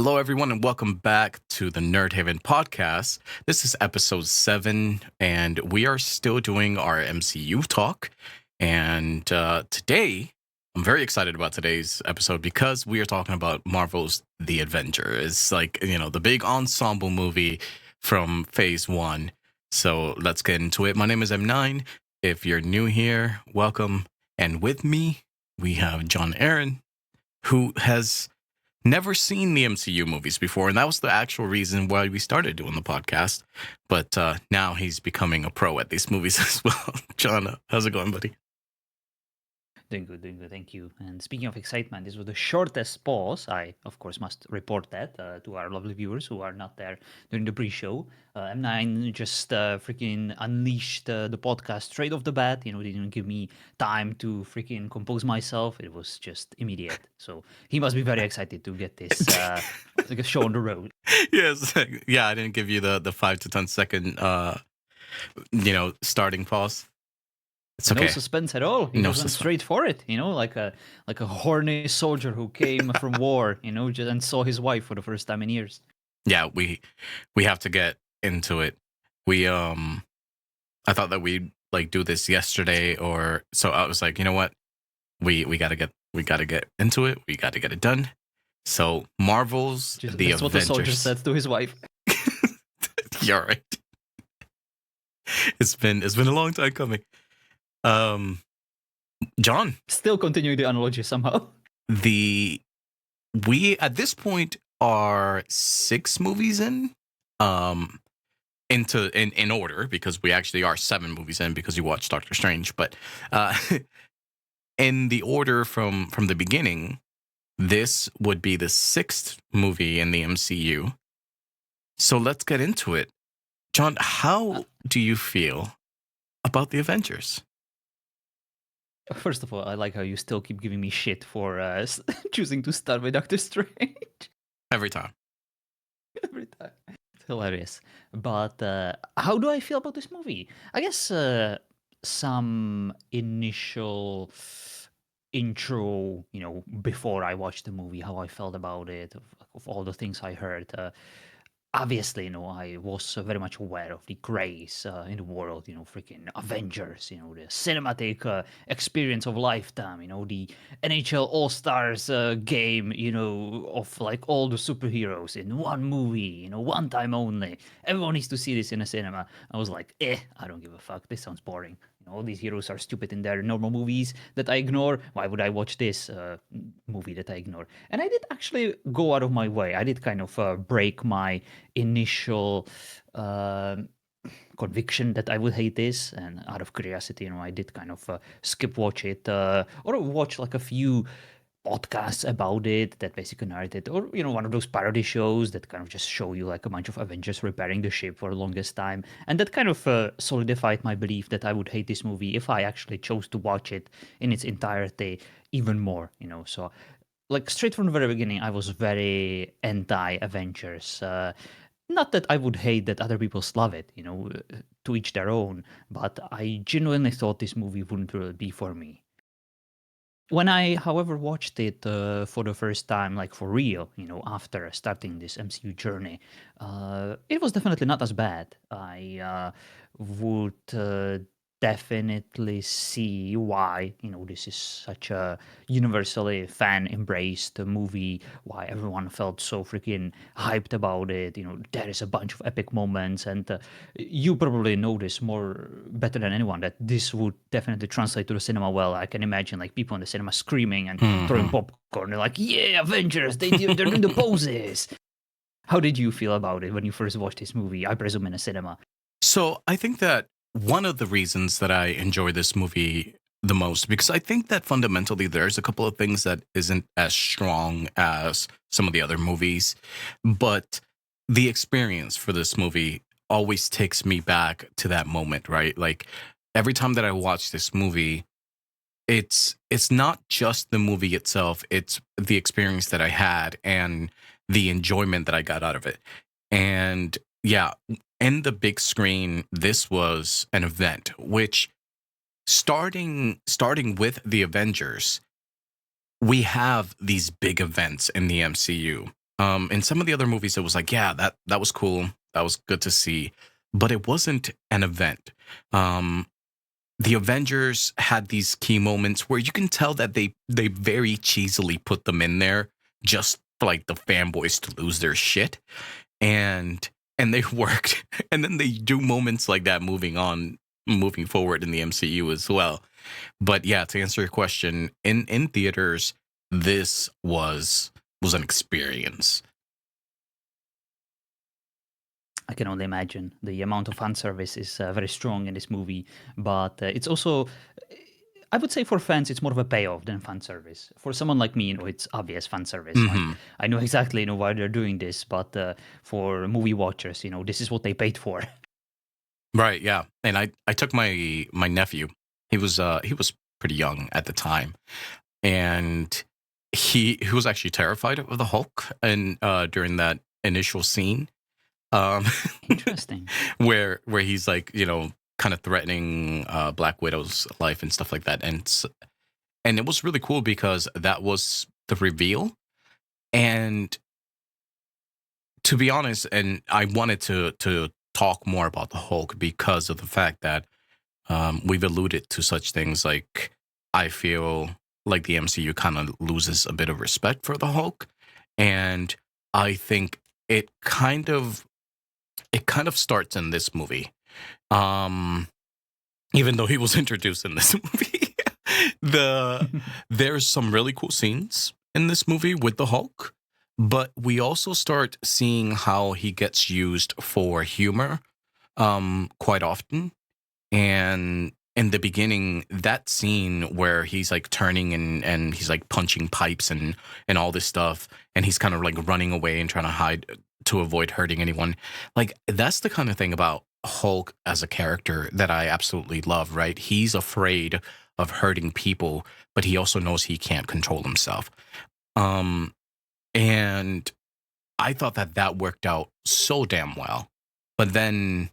Hello, everyone, and welcome back to the Nerd Haven podcast. This is episode 7, and we are still doing our MCU talk. And today, I'm very excited about today's episode because we are talking about Marvel's The Avengers. It's like, the big ensemble movie from phase 1. So let's get into it. My name is M9. If you're new here, welcome. And with me, we have John Aaron, who has never seen the MCU movies before, and that was the actual reason why we started doing the podcast. But now he's becoming a pro at these movies as well. John, how's it going, buddy? Doing good, thank you. And speaking of excitement, this was the shortest pause. I, of course, must report that to our lovely viewers who are not there during the pre-show. M9 just freaking unleashed the podcast straight off the bat. Didn't give me time to freaking compose myself. It was just immediate. So he must be very excited to get this like a show on the road. Yes, yeah, I didn't give you the 5 to 10 second, starting pause. It's okay. No suspense at all. He went straight for it, like a horny soldier who came from war, and saw his wife for the first time in years. Yeah, we have to get into it. I thought that we'd do this yesterday, or so I was like, you know what? We gotta get into it. We gotta get it done. So Marvel's The Avengers. That's what the soldier said to his wife. You're right. It's been a long time coming. John, still continuing the analogy somehow. We at this point are 6 movies in order, because we actually are 7 movies in because you watched Doctor Strange, but in the order from the beginning, this would be the 6th movie in the MCU. So let's get into it. John, how do you feel about the Avengers? First of all, I like how you still keep giving me shit for choosing to start with Doctor Strange. Every time. Every time. It's hilarious. But how do I feel about this movie? I guess some initial intro, before I watched the movie, how I felt about it, of all the things I heard. Obviously, I was very much aware of the craze in the world, freaking Avengers, the cinematic experience of lifetime, the NHL All-Stars game, of like all the superheroes in one movie, one time only. Everyone needs to see this in a cinema. I was like, I don't give a fuck. This sounds boring. All these heroes are stupid in their normal movies that I ignore. Why would I watch this movie that I ignore? And I did actually go out of my way. I did kind of break my initial conviction that I would hate this. And out of curiosity, I did kind of skip watch it or watch like a few podcasts about it that basically narrated, or one of those parody shows that kind of just show you like a bunch of Avengers repairing the ship for the longest time, and that kind of solidified my belief that I would hate this movie if I actually chose to watch it in its entirety even more. So like straight from the very beginning, I was very anti-Avengers. Not that I would hate that other people love it, to each their own, but I genuinely thought this movie wouldn't really be for me. When I, however, watched it for the first time, like for real, after starting this MCU journey, it was definitely not as bad. I would definitely see why, this is such a universally fan-embraced movie, why everyone felt so freaking hyped about it. There is a bunch of epic moments, and you probably know this more better than anyone, that this would definitely translate to the cinema well. I can imagine like people in the cinema screaming and throwing popcorn. They're like, yeah, Avengers, they're doing the poses. How did you feel about it when you first watched this movie? I presume in a cinema. So I think that one of the reasons that I enjoy this movie the most, because I think that fundamentally there's a couple of things that isn't as strong as some of the other movies, but the experience for this movie always takes me back to that moment, right? Like every time that I watch this movie, it's not just the movie itself, it's the experience that I had and the enjoyment that I got out of it. And yeah, in the big screen, this was an event, which starting with the Avengers, we have these big events in the MCU. In some of the other movies, it was like, yeah, that was cool. That was good to see, but it wasn't an event. Um, the Avengers had these key moments where you can tell that they very cheesily put them in there just for like the fanboys to lose their shit, and they worked. And then they do moments like that moving forward in the MCU as well. But yeah, to answer your question, in theaters, this was an experience. I can only imagine the amount of fan service is very strong in this movie, but it's also, I would say, for fans, it's more of a payoff than fan service. For someone like me, it's obvious fan service. Like, Hmm. I know exactly, why they're doing this, but for movie watchers, this is what they paid for. Right, yeah. And I took my nephew. He was pretty young at the time, and he was actually terrified of the Hulk and during that initial scene um Interesting. where he's like, kind of threatening Black Widow's life and stuff like that. And it was really cool because that was the reveal. And to be honest, and I wanted to talk more about the Hulk because of the fact that we've alluded to such things like I feel like the MCU kind of loses a bit of respect for the Hulk, and I think it kind of starts in this movie. Um, Even though he was introduced in this movie, the there's some really cool scenes in this movie with the Hulk, but we also start seeing how he gets used for humor quite often. And in the beginning, that scene where he's like turning and he's like punching pipes and all this stuff, and he's kind of like running away and trying to hide to avoid hurting anyone. Like that's the kind of thing about Hulk as a character that I absolutely love, right? He's afraid of hurting people, but he also knows he can't control himself. Um and I thought that that worked out so damn well. But then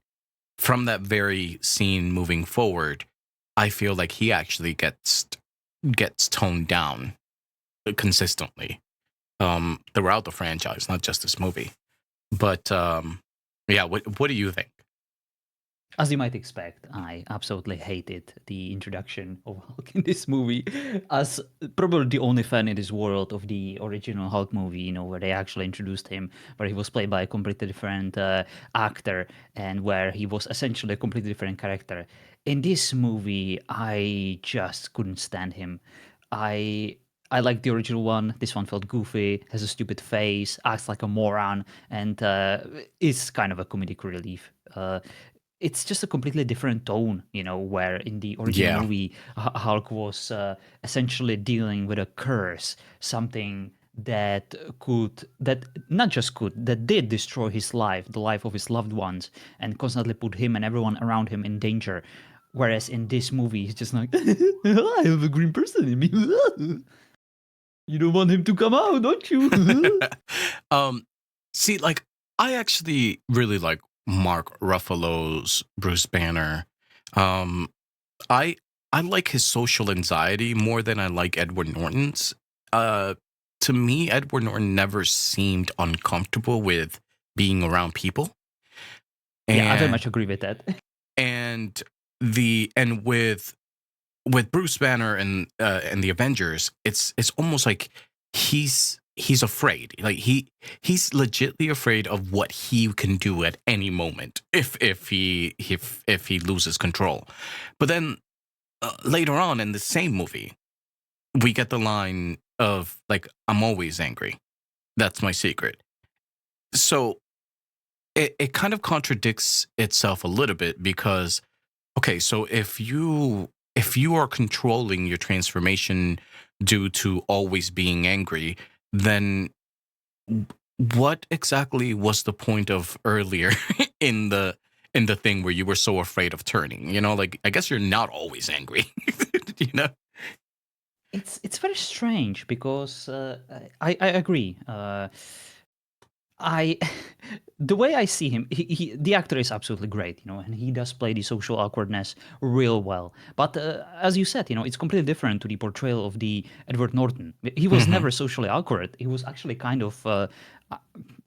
from that very scene moving forward, I feel like he actually gets toned down consistently throughout the franchise, not just this movie. But yeah, what do you think? As you might expect, I absolutely hated the introduction of Hulk in this movie, as probably the only fan in this world of the original Hulk movie, where they actually introduced him, where he was played by a completely different actor, and where he was essentially a completely different character. In this movie, I just couldn't stand him. I I like the original one. This one felt goofy, has a stupid face, acts like a moron, and is kind of a comedic relief. It's just a completely different tone, where in the original Yeah, movie, Hulk was essentially dealing with a curse, something that not just could, that did destroy his life, the life of his loved ones, and constantly put him and everyone around him in danger. Whereas in this movie, he's just like, I have a green person in me. You don't want him to come out, don't you? um, see, like I actually really like Mark Ruffalo's Bruce Banner. Um, I I like his social anxiety more than I like Edward Norton's. Uh, to me, Edward Norton never seemed uncomfortable with being around people, Yeah, I very and much agree with that. and and with Bruce Banner and the Avengers, it's almost like he's afraid. Like he's legitly afraid of what he can do at any moment if he loses control. But then later on in the same movie, we get the line of like, "I'm always angry. That's my secret." So it kind of contradicts itself a little bit because okay, so if you are controlling your transformation due to always being angry, then what exactly was the point of earlier in the thing where you were so afraid of turning? Like I guess you're not always angry. you know? It's very strange because I agree. I the way I see him, the actor is absolutely great, and he does play the social awkwardness real well. But as you said, it's completely different to the portrayal of the Edward Norton. He was Hmm. never socially awkward. He was actually kind of uh,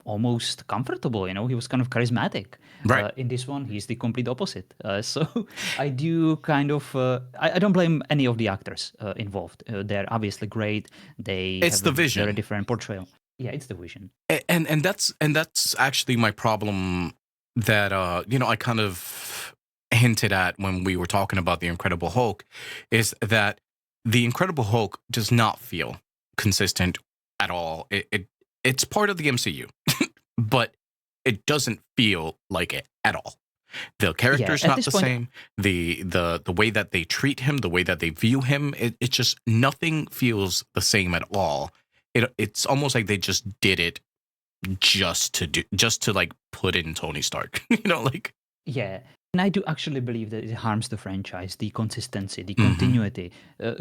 almost comfortable. He was kind of charismatic. Right. In this one, he's the complete opposite. So I do kind of I don't blame any of the actors involved. They're obviously great. They It's have the a very vision. different portrayal. Yeah, it's the vision. And that's actually my problem that I kind of hinted at when we were talking about the Incredible Hulk, is that the Incredible Hulk does not feel consistent at all. It's part of the MCU, but it doesn't feel like it at all. The Yeah, character's at not this the point, same. The way that they treat him, the way that they view him, it just nothing feels the same at all. It's almost like they just did it just to like put in Tony Stark. Like. yeah. And I do actually believe that it harms the franchise, the consistency, the Hmm. continuity. I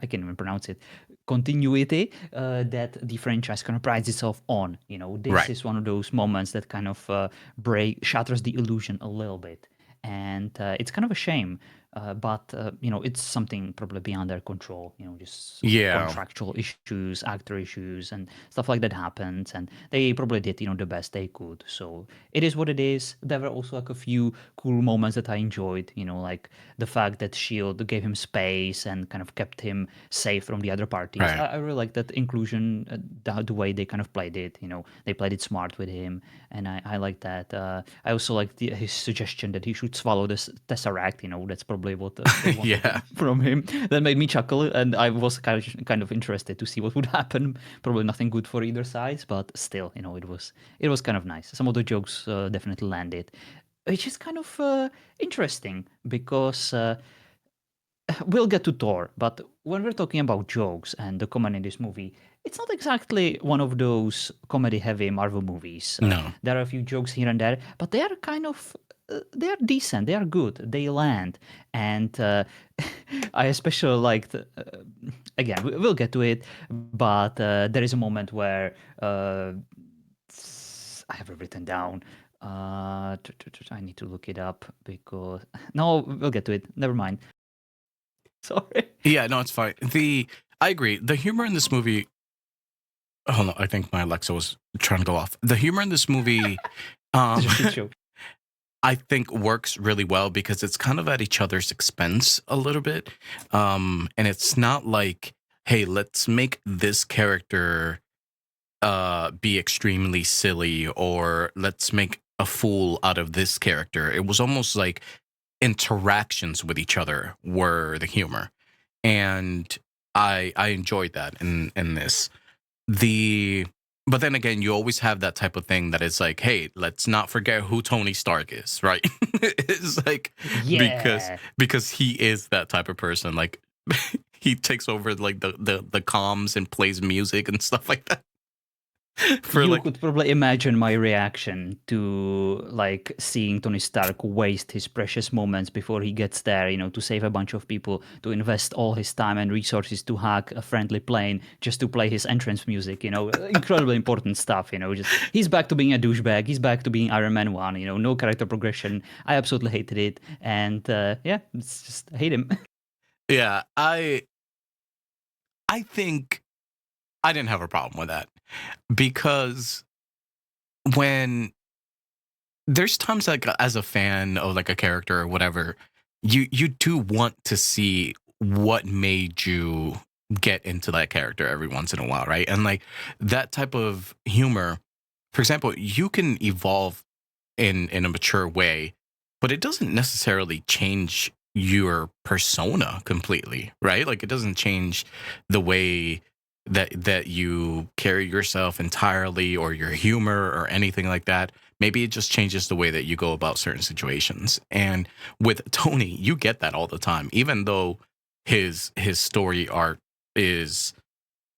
can't even pronounce it. Continuity that the franchise kind of prides itself on. This Right. is one of those moments that kind of shatters the illusion a little bit, and it's kind of a shame. But it's something probably beyond their control. Just some Yeah. contractual issues, actor issues, and stuff like that happens. And they probably did, the best they could. So it is what it is. There were also like a few cool moments that I enjoyed, like the fact that Shield gave him space and kind of kept him safe from the other parties. I, Right. I really like that inclusion, the way they kind of played it. They played it smart with him, and I like that. I also like his suggestion that he should swallow this tesseract. That's probably what they wanted Yeah. from him. That made me chuckle, and I was kind of interested to see what would happen. Probably nothing good for either side, but still, it was kind of nice. Some of the jokes definitely landed, which is kind of interesting because we'll get to Thor, but when we're talking about jokes and the comedy in this movie, it's not exactly one of those comedy-heavy Marvel movies. No. There are a few jokes here and there, but they are kind of they are decent, they are good, they land, and I especially liked. Again, we'll get to it, but there is a moment where I have it written down. I need to look it up because no, we'll get to it. Never mind. Sorry. Yeah. No, it's fine. I agree. The humor in this movie. Hold on. I think my Alexa was trying to go off. The humor in this movie, It's um, a shit show. I think works really well because it's kind of at each other's expense a little bit. And it's not like, hey, let's make this character be extremely silly, or let's make a fool out of this character. It was almost like interactions with each other were the humor, and I enjoyed that in this. The But then again, you always have that type of thing that is like, hey, let's not forget who Tony Stark is, right? It's like, because Yeah. because he is that type of person. Like, he takes over like the comms and plays music and stuff like that for You like. could probably imagine my reaction to like seeing Tony Stark waste his precious moments before he gets there, to save a bunch of people, to invest all his time and resources to hack a friendly plane just to play his entrance music, incredibly important stuff, just he's back to being a douchebag, he's back to being Iron Man 1, no character progression. I absolutely hated it. And yeah, it's just hate him. Yeah, I think I didn't have a problem with that, because when there's times like as a fan of like a character or whatever, you do want to see what made you get into that character every once in a while, right? And like that type of humor, for example, you can evolve in a mature way, but it doesn't necessarily change your persona completely, right? Like it doesn't change the way that you carry yourself entirely, or your humor or anything like that. Maybe it just changes the way that you go about certain situations. And with Tony, you get that all the time, even though his story arc is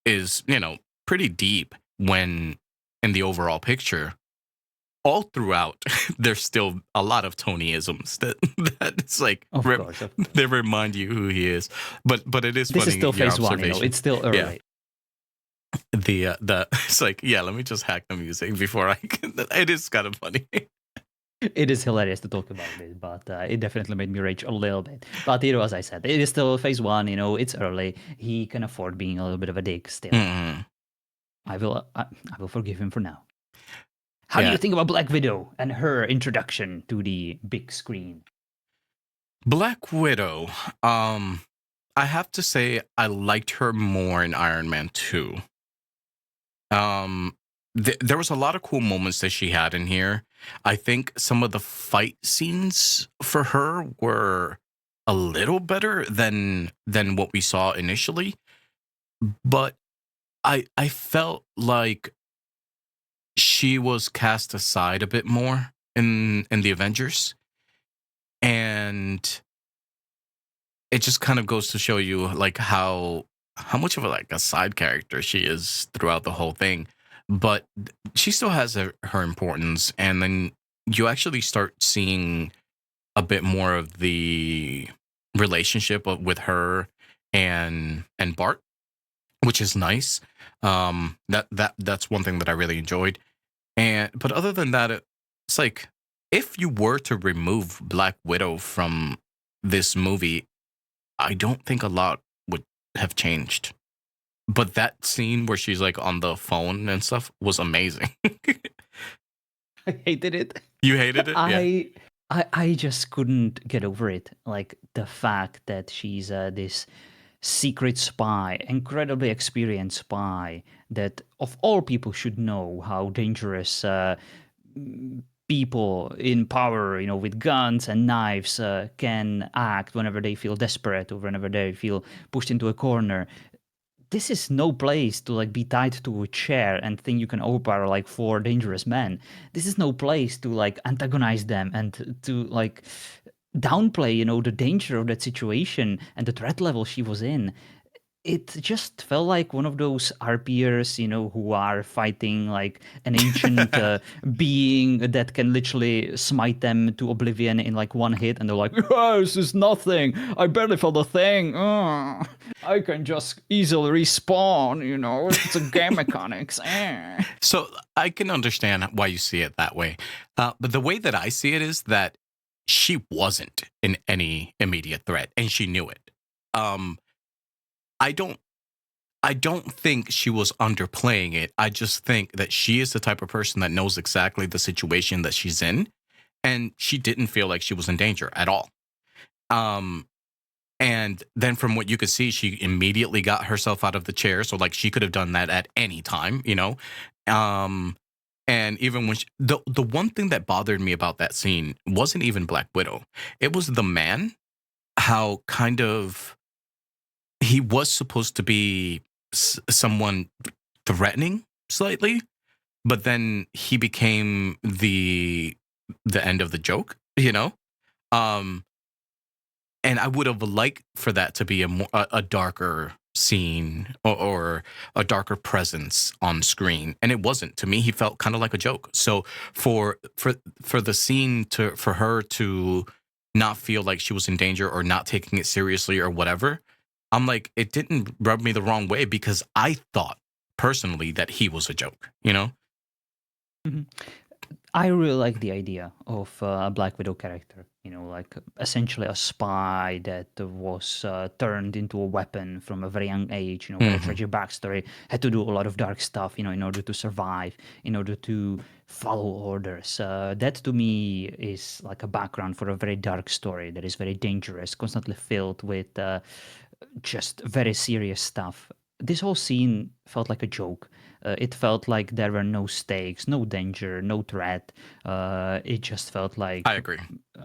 is pretty deep when in the overall picture. All throughout, there's still a lot of Tonyisms that it's like Of course, of course. they remind you who he is. But it is This is funny, still your phase one, observation. it's still Yeah, early. the it's like, yeah, let me just hack the music before I can. It is kind of funny. It is hilarious to talk about it, but it definitely made me rage a little bit. But as I said, it is still phase one. It's early. He can afford being a little bit of a dick still. Mm, I will forgive him for now. How do yeah, you think about Black Widow and her introduction to the big screen? Black Widow. I have to say I liked her more in Iron Man 2. There was a lot of cool moments that she had in here. I think some of the fight scenes for her were a little better than what we saw initially, but I felt like she was cast aside a bit more in the Avengers, and it just kind of goes to show you like how much of a side character she is throughout the whole thing. But she still has her importance, and then you actually start seeing a bit more of the relationship with her and Bart, which is nice. That's one thing that I really enjoyed. And but other than that, it's like if you were to remove Black Widow from this movie, I don't think a lot would have changed. But that scene where she's like on the phone and stuff was amazing. I hated it. You hated it? Yeah. I just couldn't get over it. Like the fact that she's this secret spy, incredibly experienced spy, that of all people should know how dangerous people in power, with guns and knives can act whenever they feel desperate or whenever they feel pushed into a corner. This is no place to like be tied to a chair and think you can overpower like four dangerous men. This is no place to like antagonize them and to like downplay, the danger of that situation and the threat level she was in. It just felt like one of those RPers, who are fighting like an ancient being that can literally smite them to oblivion in like one hit, and they're like, "Oh, this is nothing. I barely felt a thing. I can just easily respawn. It's a game mechanics." So I can understand why you see it that way. But the way that I see it is that she wasn't in any immediate threat, and she knew it. I don't think she was underplaying it. I just think that she is the type of person that knows exactly the situation that she's in, and she didn't feel like she was in danger at all. And then from what you could see, she immediately got herself out of the chair. So like she could have done that at any time, And even when the one thing that bothered me about that scene wasn't even Black Widow. It was the man, how kind of he was supposed to be someone threatening slightly, but then he became the end of the joke, Um, and I would have liked for that to be a darker scene or a darker presence on screen, and it wasn't. To me, he felt kind of like a joke. So for the scene for her to not feel like she was in danger or not taking it seriously or whatever, I'm like, it didn't rub me the wrong way because I thought personally that he was a joke, Mhm. I really like the idea of a Black Widow character, like essentially a spy that was turned into a weapon from a very young age, very Hmm. tragic backstory, had to do a lot of dark stuff, in order to survive, in order to follow orders. That to me is like a background for a very dark story that is very dangerous, constantly filled with just very serious stuff. This whole scene felt like a joke. It felt like there were no stakes, no danger, no threat. It just felt like I agree.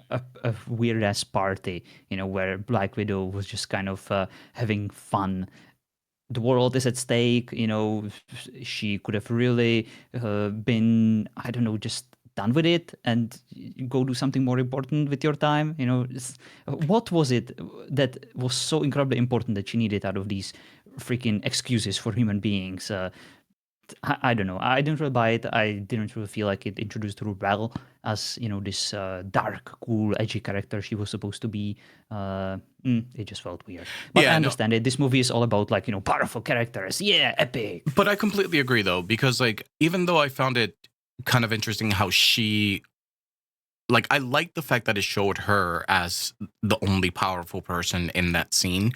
a weird ass party, where Black Widow was just kind of having fun. The world is at stake, she could have really been, I don't know, just done with it and go do something more important with your time. What was it that was so incredibly important that she needed out of these freaking excuses for human beings? I don't know. I didn't really buy it. I didn't really feel like it introduced her well as this dark, cool, edgy character she was supposed to be. It just felt weird. But I Yeah, no, understand it. This movie is all about like powerful characters. Yeah, epic. but I completely agree though, because like even though I found it kind of interesting how she like I like the fact that it showed her as the only powerful person in that scene.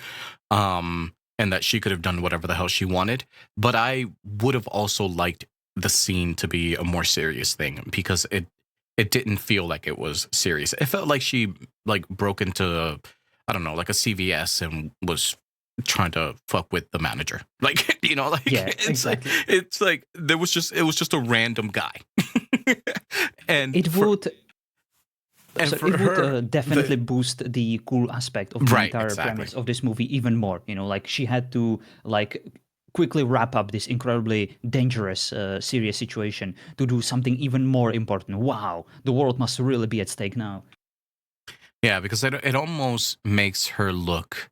And that she could have done whatever the hell she wanted. But I would have also liked the scene to be a more serious thing because it didn't feel like it was serious. It felt like she like broke into I don't know, like a CVS and was trying to fuck with the manager. Like, like Yeah, exactly. it's like it was just a random guy. and It for would. and So for it would her definitely boost the cool aspect of the right, entire exactly. premise of this movie even more. Like she had to like quickly wrap up this incredibly dangerous, serious situation to do something even more important. Wow, the world must really be at stake now. Yeah, because it almost makes her look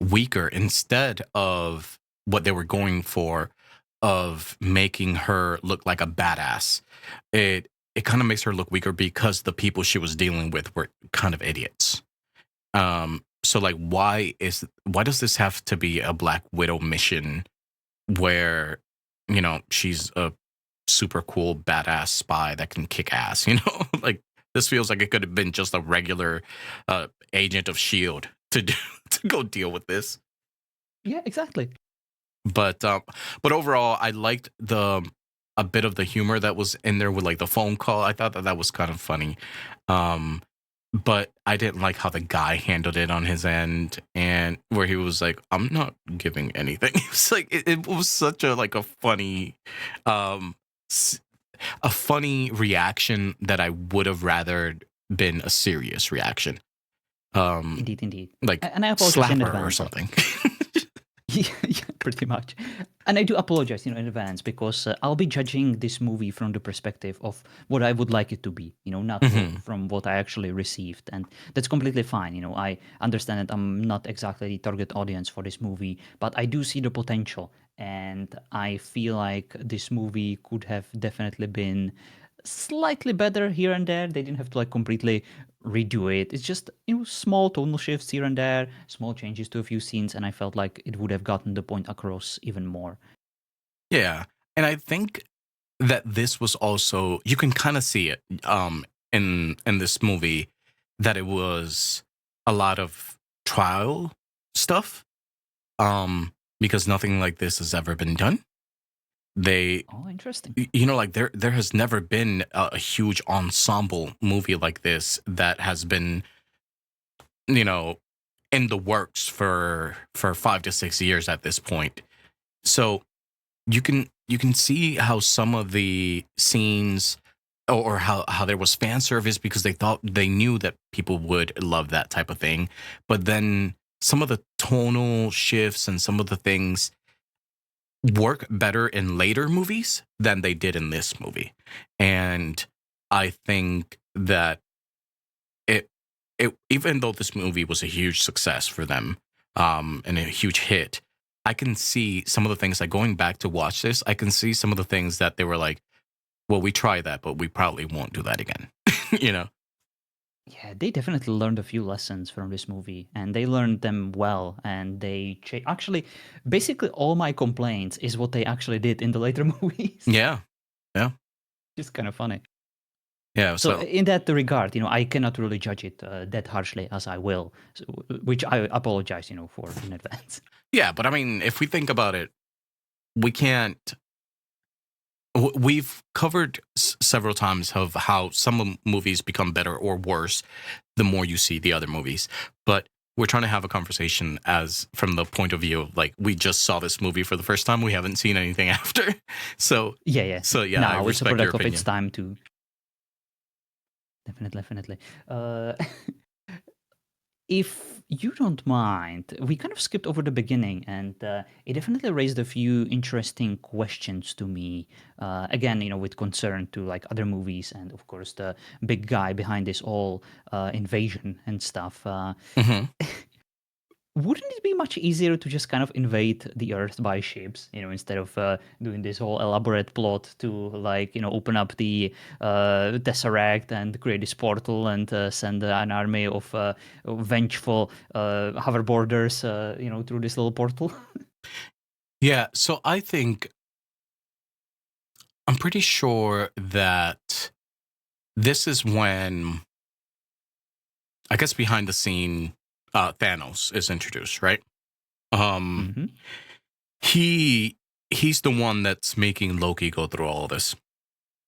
weaker instead of what they were going for of making her look like a badass. It kind of makes her look weaker because the people she was dealing with were kind of idiots. So like why does this have to be a Black Widow mission where she's a super cool badass spy that can kick ass, like this feels like it could have been just a regular agent of shield to do, to go deal with this. Yeah, exactly. But overall I liked the a bit of the humor that was in there with like the phone call. I thought that was kind of funny. um but I didn't like how the guy handled it on his end, and where he was like, "I'm not giving anything." It's like it was such a like a funny, um, a funny reaction that I would have rather been a serious reaction. Um, Indeed, indeed. like And I apologize slap in her or advance. something. Yeah, yeah, pretty much. And I do apologize, in advance because I'll be judging this movie from the perspective of what I would like it to be, not Mhm. from what I actually received. And that's completely fine. I understand that I'm not exactly the target audience for this movie, but I do see the potential. And I feel like this movie could have definitely been slightly better here and there. They didn't have to like completely redo it. It's just small tonal shifts here and there, small changes to a few scenes, and I felt like it would have gotten the point across even more. Yeah, and I think that this was also you can kind of see it in this movie that it was a lot of trial stuff because nothing like this has ever been done. They Oh, interesting. like there has never been a huge ensemble movie like this that has been you know in the works for 5 to 6 years at this point. So you can see how some of the scenes or how there was fan service because they knew that people would love that type of thing, but then some of the tonal shifts and some of the things work better in later movies than they did in this movie. And I think that it even though this movie was a huge success for them, and a huge hit, I can see some of the things like going back to watch this, I can see some of the things that they were like, well, we tried that, but we probably won't do that again. you know? Yeah, they definitely learned a few lessons from this movie, and they learned them well. And actually, basically, all my complaints is what they actually did in the later movies. Yeah. Yeah. Just kind of funny. Yeah. So, So in that regard, I cannot really judge it that harshly as I will, which I apologize, for in advance. yeah, but I mean, if we think about it, we can't we've covered several times of how some movies become better or worse the more you see the other movies. But we're trying to have a conversation as from the point of view of like we just saw this movie for the first time. We haven't seen anything after. So Yeah, yeah. so yeah, I Now it's a respect your product of its opinion. time to definitely, definitely. Uh, if you don't mind, we kind of skipped over the beginning, and it definitely raised a few interesting questions to me. Again, with concern to like other movies, and of course the big guy behind this all invasion and stuff. Hmm. wouldn't it be much easier to just kind of invade the Earth by ships, instead of doing this whole elaborate plot to open up the Tesseract and create this portal and send an army of vengeful hoverboarders, through this little portal? Yeah, so I'm pretty sure that this is when, I guess, behind the scene, Thanos is introduced, right? Um, Hmm. he he's the one that's making Loki go through all of this.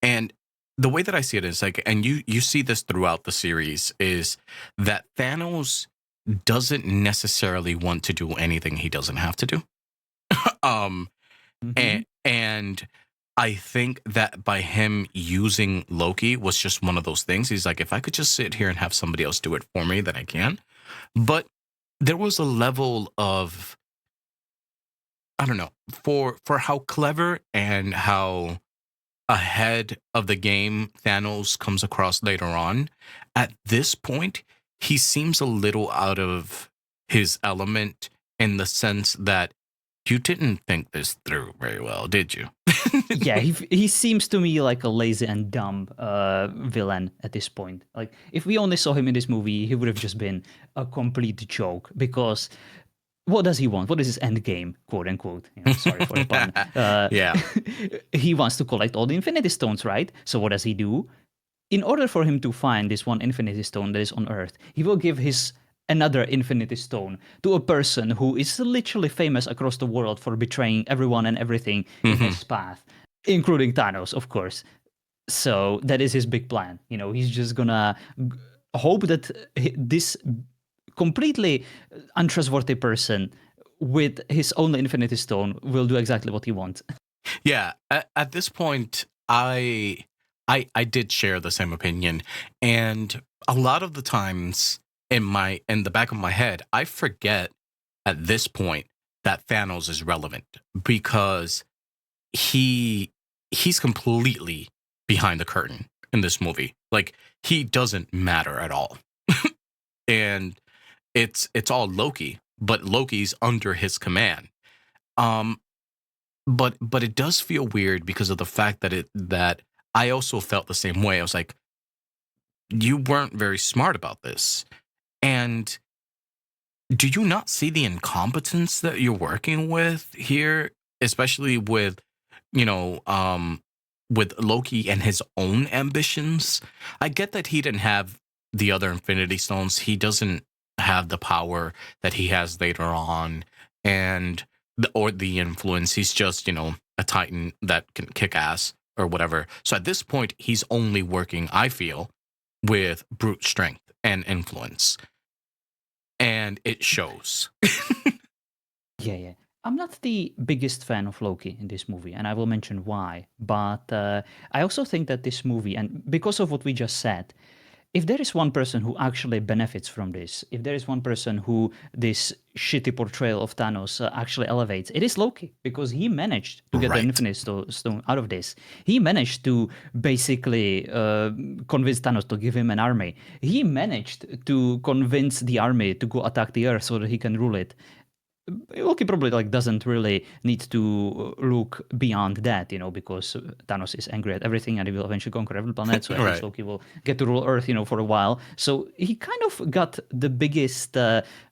And the way that I see it is like, and you see this throughout the series, is that Thanos doesn't necessarily want to do anything he doesn't have to do. um, Hmm. and I think that by him using Loki was just one of those things. He's like, if I could just sit here and have somebody else do it for me, then I can. But there was a level of, I don't know, for how clever and how ahead of the game Thanos comes across later on. At this point, he seems a little out of his element in the sense that you didn't think this through very well, did you? Yeah, he seems to me like a lazy and dumb villain at this point. Like, if we only saw him in this movie, he would have just been a complete joke. Because what does he want? What is his end game, quote unquote? Sorry for the pun. Yeah. He wants to collect all the Infinity Stones, right? So what does he do? In order for him to find this one Infinity Stone that is on Earth, he will give his another Infinity Stone to a person who is literally famous across the world for betraying everyone and everything in Hmm. his path, including Thanos, of course. So that is his big plan. He's just gonna hope that this completely untrustworthy person with his own Infinity Stone will do exactly what he wants. Yeah. At this point, I did share the same opinion, and a lot of the times in the back of my head, I forget at this point that Thanos is relevant because he he's completely behind the curtain in this movie. Like, he doesn't matter at all. And it's all Loki, but Loki's under his command. Um but it does feel weird because of the fact that I also felt the same way. I was like, you weren't very smart about this. And do you not see the incompetence that you're working with here, especially you know, um, with Loki and his own ambitions? I get that he didn't have the other Infinity Stones. He doesn't have the power that he has later on, and or the influence. He's just, a Titan that can kick ass or whatever. So at this point, he's only working, I feel, with brute strength and influence, and it shows. Yeah, yeah. I'm not the biggest fan of Loki in this movie, and I will mention why. But I also think that this movie, and because of what we just said, if there is one person who actually benefits from this, if there is one person who this shitty portrayal of Thanos actually elevates, it is Loki, because he managed to get the Right. Infinite Stone out of this. He managed to basically convince Thanos to give him an army. He managed to convince the army to go attack the Earth so that he can rule it. Loki probably doesn't really need to look beyond that, because Thanos is angry at everything and he will eventually conquer every planet. So at least Right. Loki will get to rule Earth, for a while. So he kind of got the biggest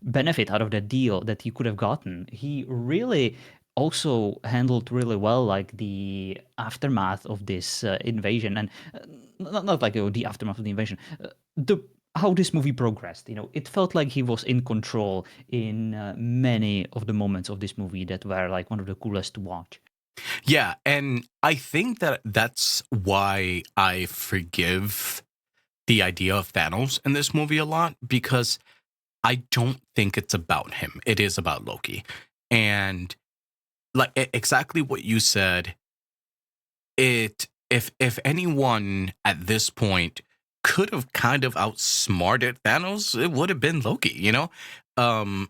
benefit out of that deal that he could have gotten. He really also handled really well the aftermath of this invasion, and not the aftermath of the invasion. The how this movie progressed. It felt like he was in control in many of the moments of this movie that were one of the coolest to watch. Yeah, and I think that that's why I forgive the idea of Thanos in this movie a lot, because I don't think it's about him. It is about Loki. And exactly what you said, if anyone at this point could have kind of outsmarted Thanos, it would have been Loki. Um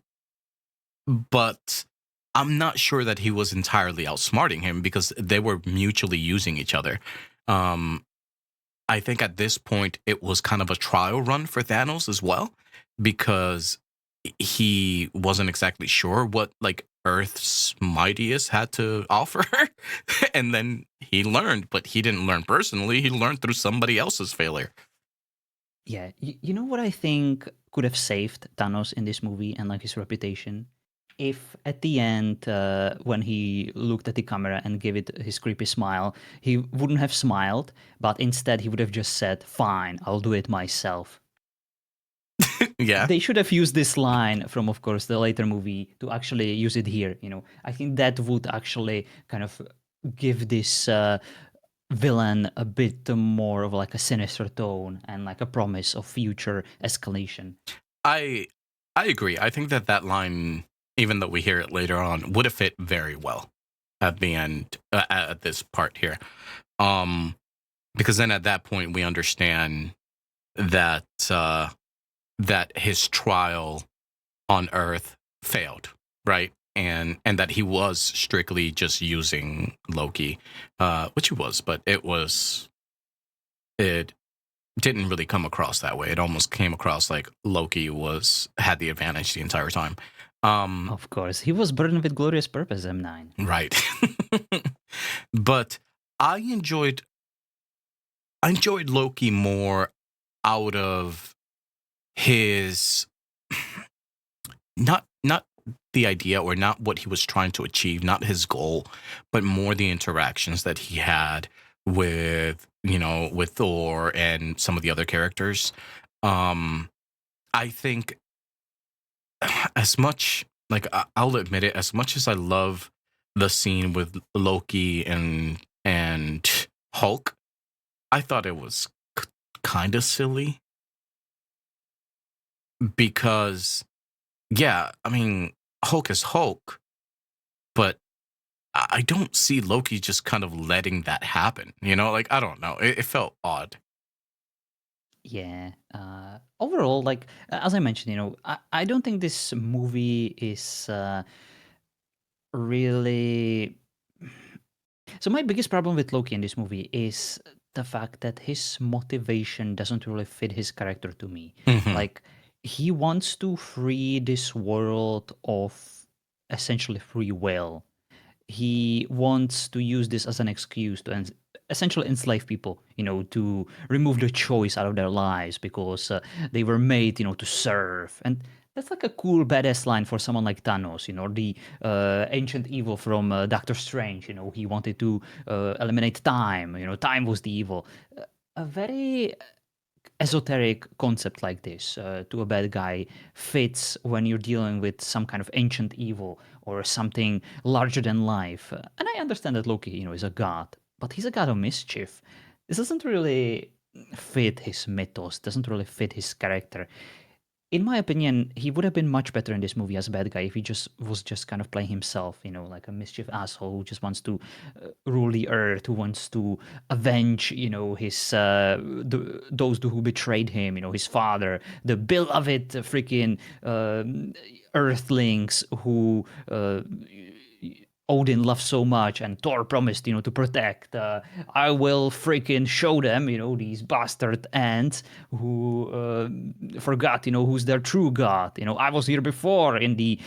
but I'm not sure that he was entirely outsmarting him because they were mutually using each other. Um, I think at this point it was kind of a trial run for Thanos as well, because he wasn't exactly sure what like Earth's Mightiest had to offer. And then he learned, but he didn't learn personally. He learned through somebody else's failure. Yeah, you know what I think could have saved Thanos in this movie and like his reputation? If at the end, when he looked at the camera and gave it his creepy smile, he wouldn't have smiled, but instead he would have just said, "Fine, I'll do it myself." Yeah. They should have used this line from, of course, the later movie to actually use it here. I think that would actually kind of give this villain a bit more of like a sinister tone and like a promise of future escalation. I I agree. I think that that line, even though we hear it later on, would have fit very well at the end, at this part here. Um because then at that point we understand that that his trial on Earth failed, right? And that he was strictly just using Loki, which he was, but it didn't really come across that way. It almost came across like Loki had the advantage the entire time. Of course, he was burdened with glorious purpose, M9. Right. But I enjoyed I enjoyed Loki more out of his not the idea or not what he was trying to achieve, not his goal, but more the interactions that he had with, with Thor and some of the other characters. Um I think as much like I'll admit it, as much as I love the scene with Loki and Hulk, I thought it was kind of silly because yeah, I mean, Hulk is Hulk, but I don't see Loki just kind of letting that happen. Like I don't know. It felt odd. Yeah. Overall, like as I mentioned, I don't think this movie is really. So my biggest problem with Loki in this movie is the fact that his motivation doesn't really fit his character to me. Hmm. Like he wants to free this world of essentially free will. He wants to use this as an excuse to essentially enslave people, to remove the choice out of their lives because they were made, to serve. And that's like a cool badass line for someone like Thanos, the ancient evil from Doctor Strange. He wanted to eliminate time. Time was the evil. A very esoteric concept like this to a bad guy fits when you're dealing with some kind of ancient evil or something larger than life. And I understand that Loki, is a god, but he's a god of mischief. This doesn't really fit his mythos, doesn't really fit his character. In my opinion, he would have been much better in this movie as a bad guy if he just was just kind of playing himself, like a mischief asshole who just wants to rule the earth, who wants to avenge, his those who betrayed him, his father, the beloved freaking Earthlings who Odin loves so much and Thor promised, to protect. I will freaking show them, these bastard ants who forgot, who's their true god. I was here before in the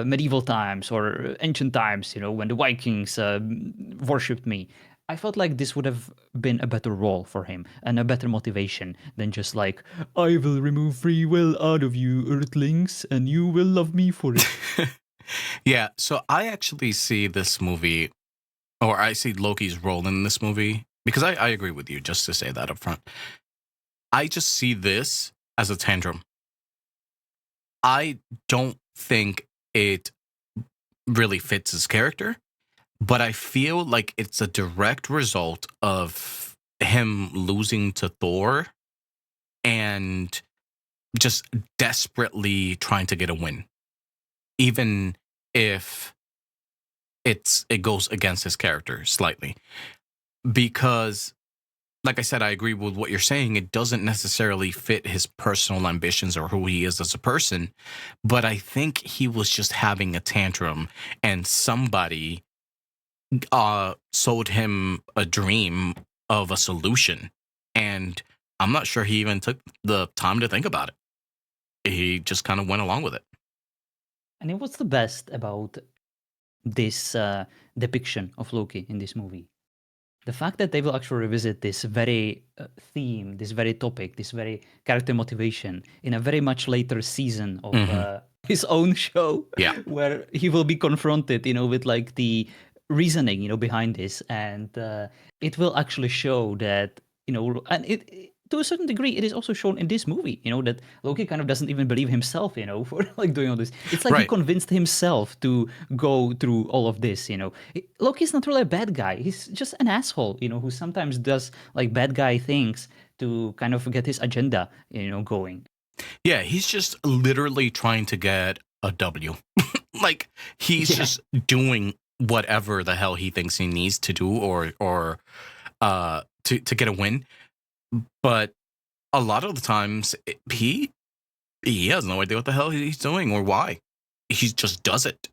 medieval times or ancient times, when the Vikings worshipped me. I felt like this would have been a better role for him and a better motivation than just like, I will remove free will out of you, Earthlings, and you will love me for it. Yeah, so I actually see this movie, or I see Loki's role in this movie, because I agree with you, just to say that up front. I just see this as a tantrum. I don't think it really fits his character, but I feel like it's a direct result of him losing to Thor and just desperately trying to get a win, even if it goes against his character slightly. Because like I said, I agree with what you're saying. It doesn't necessarily fit his personal ambitions or who he is as a person, but I think he was just having a tantrum and somebody sold him a dream of a solution, and I'm not sure he even took the time to think about it. He just kind of went along with it. And what's the best about this depiction of Loki in this movie? The fact that they will actually revisit this very theme, this very topic, this very character motivation in a very much later season of Hmm. his own show, Yeah. where he will be confronted, with like the reasoning, behind this, and it will actually show that, and to a certain degree, it is also shown in this movie, that Loki kind of doesn't even believe himself, for like doing all this. It's like he Right. convinced himself to go through all of this, Loki's not really a bad guy. He's just an asshole, who sometimes does like bad guy things to kind of get his agenda, going. Yeah, he's just literally trying to get a W. Like he's Yeah. just doing whatever the hell he thinks he needs to do or to get a win. But a lot of the times he has no idea what the hell he's doing or why. He just does it.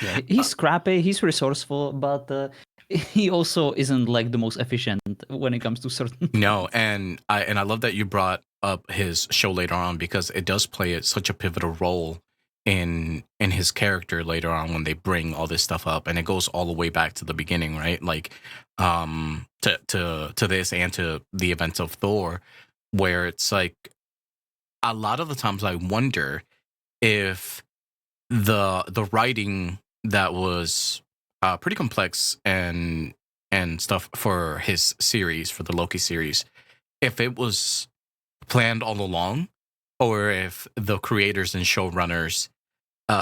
Yeah, he's scrappy, he's resourceful, but he also isn't like the most efficient when it comes to certain No, things. and I love that you brought up his show later on because it does play such a pivotal role in his character later on when they bring all this stuff up, and it goes all the way back to the beginning, right? Like to this and to the events of Thor, where it's like a lot of the times I wonder if the writing that was pretty complex and stuff for his series, for the Loki series, if it was planned all along or if the creators and showrunners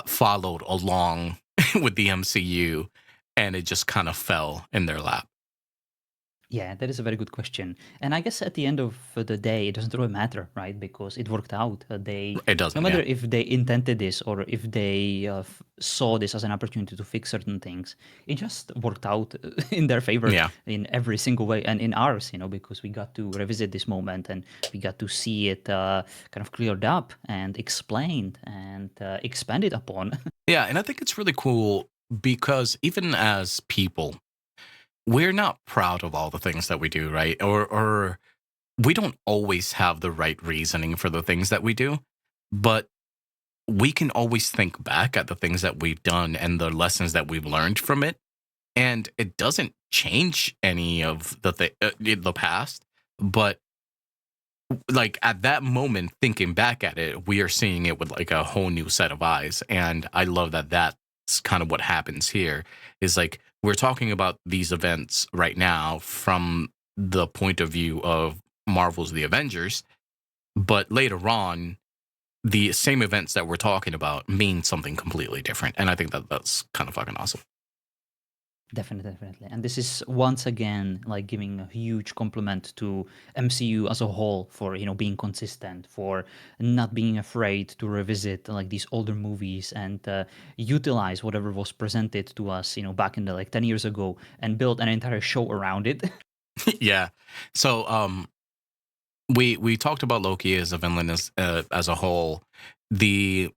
followed along with the MCU and it just kind of fell in their lap. Yeah, that is a very good question. And I guess at the end of the day, it doesn't really matter, right? Because it worked out. It No doesn't, matter yeah. if they intended this or if they saw this as an opportunity to fix certain things, it just worked out in their favor Yeah. in every single way and in ours, because we got to revisit this moment and we got to see it kind of cleared up and explained and expanded upon. Yeah, and I think it's really cool because even as people, we're not proud of all the things that we do, right? Or we don't always have the right reasoning for the things that we do, but we can always think back at the things that we've done and the lessons that we've learned from it, and it doesn't change any of the past, but like at that moment thinking back at it, we are seeing it with like a whole new set of eyes, and I love that that's kind of what happens here is like we're talking about these events right now from the point of view of Marvel's The Avengers, but later on the same events that we're talking about mean something completely different, and I think that that's kind of fucking awesome. Definitely, definitely. And this is once again like giving a huge compliment to MCU as a whole for, being consistent, for not being afraid to revisit like these older movies and utilize whatever was presented to us, back in the like 10 years ago and build an entire show around it. Yeah, so we talked about Loki as a villain as a whole. The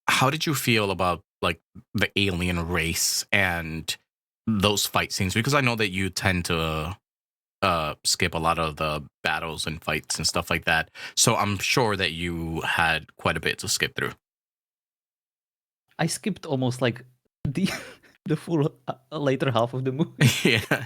How did you feel about like the alien race and those fight scenes? Because I know that you tend to skip a lot of the battles and fights and stuff like that. So I'm sure that you had quite a bit to skip through. I skipped almost like the the full later half of the movie. Yeah.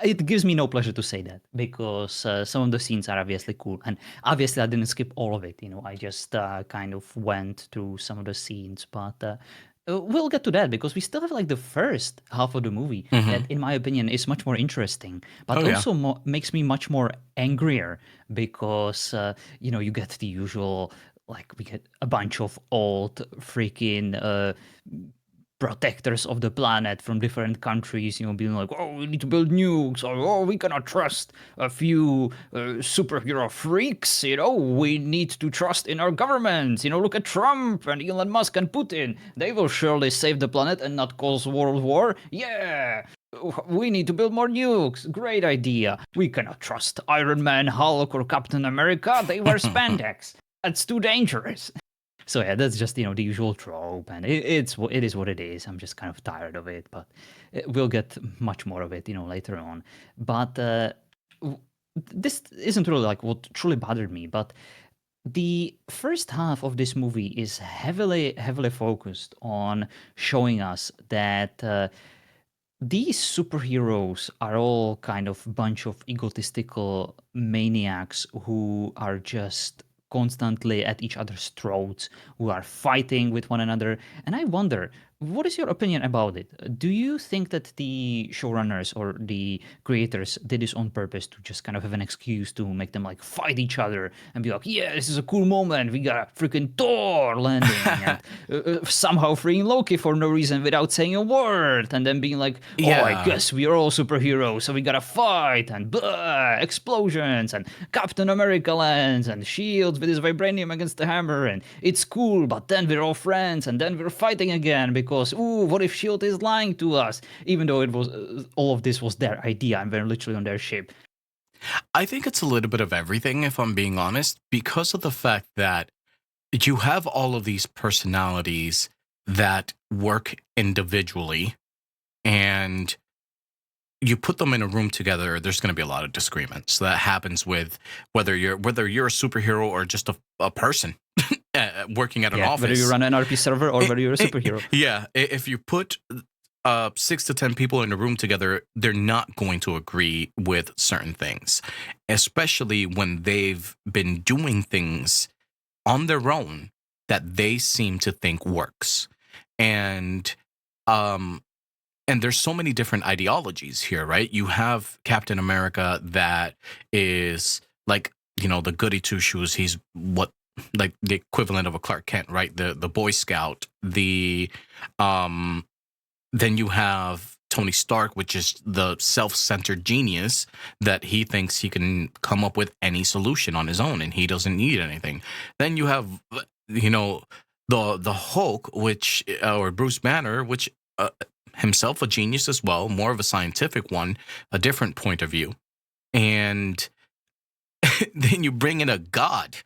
It gives me no pleasure to say that because some of the scenes are obviously cool, and obviously I didn't skip all of it. I just kind of went through some of the scenes, but we'll get to that because we still have like the first half of the movie Hmm. that, in my opinion, is much more interesting, but Oh yeah. also makes me much more angrier because you get the usual, like, we get a bunch of old freaking protectors of the planet from different countries, being like, oh, we need to build nukes, or oh, we cannot trust a few superhero freaks, we need to trust in our governments, look at Trump and Elon Musk and Putin. They will surely save the planet and not cause world war. Yeah. We need to build more nukes. Great idea. We cannot trust Iron Man, Hulk, or Captain America. They wear spandex. That's too dangerous. So yeah, that's just the usual trope, and it is what it is. I'm just kind of tired of it, but we'll get much more of it, later on. But w- this isn't really like what truly bothered me. But The first half of this movie is heavily focused on showing us that these superheroes are all kind of bunch of egotistical maniacs who are just constantly at each other's throats, who are fighting with one another. And I wonder, what is your opinion about it? Do you think that the showrunners or the creators did this on purpose to just kind of have an excuse to make them like fight each other and be like, yeah, this is a cool moment. We got a freaking Thor landing and somehow freeing Loki for no reason without saying a word, and then being like, oh, I Yeah. guess we are all superheroes, so we gotta fight and blah, explosions and Captain America lands and shields with his vibranium against the hammer, and it's cool, but then we're all friends and then we're fighting again because, ooh, what if Shield is lying to us? Even though it was all of this was their idea and we're literally on their ship. I think it's a little bit of everything, if I'm being honest, because of the fact that you have all of these personalities that work individually, and you put them in a room together, there's going to be a lot of disagreements. That happens with whether you're a superhero or just a person working at an office. Whether you run an RP server or whether you're a superhero. Yeah, if you put 6 to 10 people in a room together, they're not going to agree with certain things, especially when they've been doing things on their own that they seem to think works. And there's so many different ideologies here, right? You have Captain America that is like, the goody two shoes. He's like the equivalent of a Clark Kent, right? The Boy Scout. Then you have Tony Stark, which is the self-centered genius that he thinks he can come up with any solution on his own and he doesn't need anything. Then you have, the Hulk, which, or Bruce Banner, which himself a genius as well, more of a scientific one, a different point of view. And then you bring in a god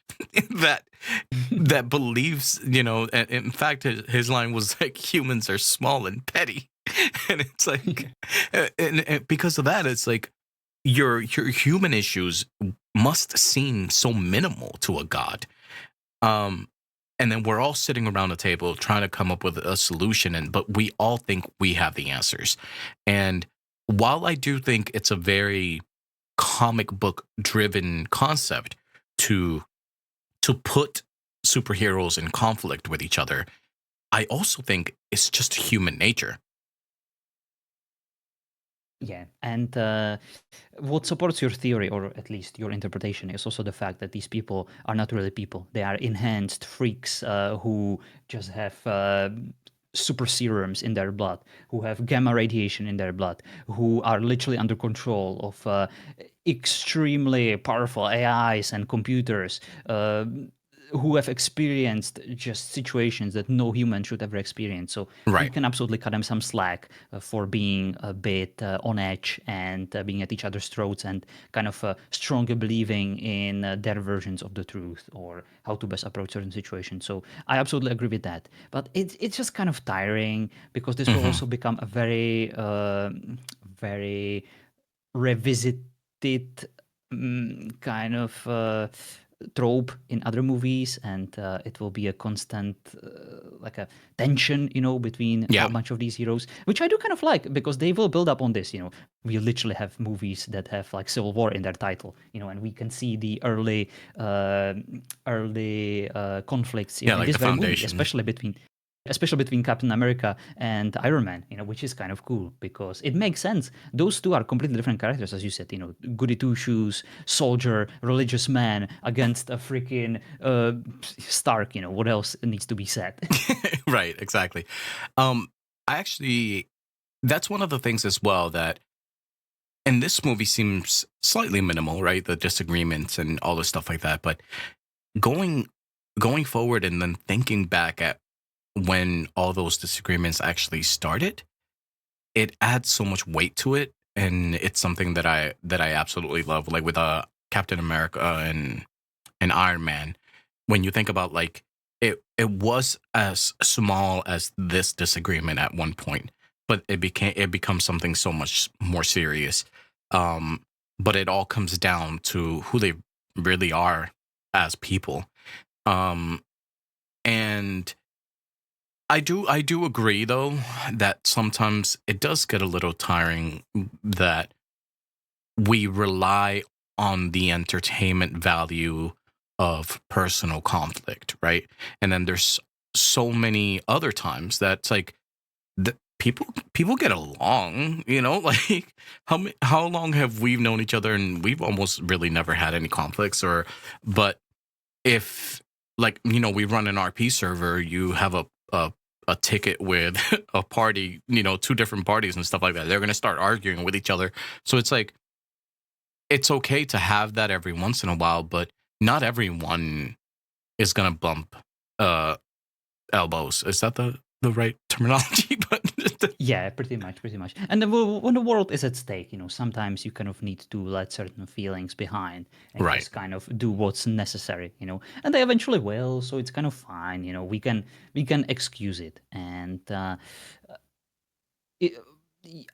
that believes, in fact, his line was like, humans are small and petty. And it's like, and because of that, it's like your human issues must seem so minimal to a god. And then we're all sitting around a table trying to come up with a solution, but we all think we have the answers. And while I do think it's a very comic book driven concept to put superheroes in conflict with each other, I also think it's just human nature. Yeah, and what supports your theory, or at least your interpretation, is also the fact that these people are not really people. They are enhanced freaks who just have super serums in their blood, who have gamma radiation in their blood, who are literally under control of extremely powerful AIs and computers, who have experienced just situations that no human should ever experience. So you Right. can absolutely cut them some slack for being a bit on edge and being at each other's throats and kind of strongly believing in their versions of the truth or how to best approach certain situations. So I absolutely agree with that. But it's just kind of tiring because this will also become a very, very revisited kind of trope in other movies, and it will be a constant like a tension, between Yeah. a bunch of these heroes, which I do kind of like because they will build up on this. We literally have movies that have like Civil War in their title, and we can see the early conflicts Yeah, in like this the very movie, foundation. especially between Captain America and Iron Man, which is kind of cool because it makes sense. Those two are completely different characters, as you said, goody two shoes, soldier, religious man against a freaking Stark. What else needs to be said? Right, exactly. I actually, that's one of the things as well that, and this movie seems slightly minimal, right? The disagreements and all the stuff like that. But going forward and then thinking back at when all those disagreements actually started, it adds so much weight to it, and it's something that I absolutely love. Like with Captain America and Iron Man, when you think about like it was as small as this disagreement at one point, but it becomes something so much more serious. But it all comes down to who they really are as people. Um, and I do agree though that sometimes it does get a little tiring that we rely on the entertainment value of personal conflict, right? And then there's so many other times that's like the people get along, like how long have we known each other and we've almost really never had any conflicts but if like we run an RP server, you have a ticket with a party, two different parties and stuff like that. They're going to start arguing with each other. So it's like it's okay to have that every once in a while, but not everyone is going to bump uh elbows. Is that the right terminology? But Yeah, pretty much, pretty much. And when the world is at stake, sometimes you kind of need to let certain feelings behind and right. just kind of do what's necessary, and they eventually will. So it's kind of fine, we can excuse it. And it,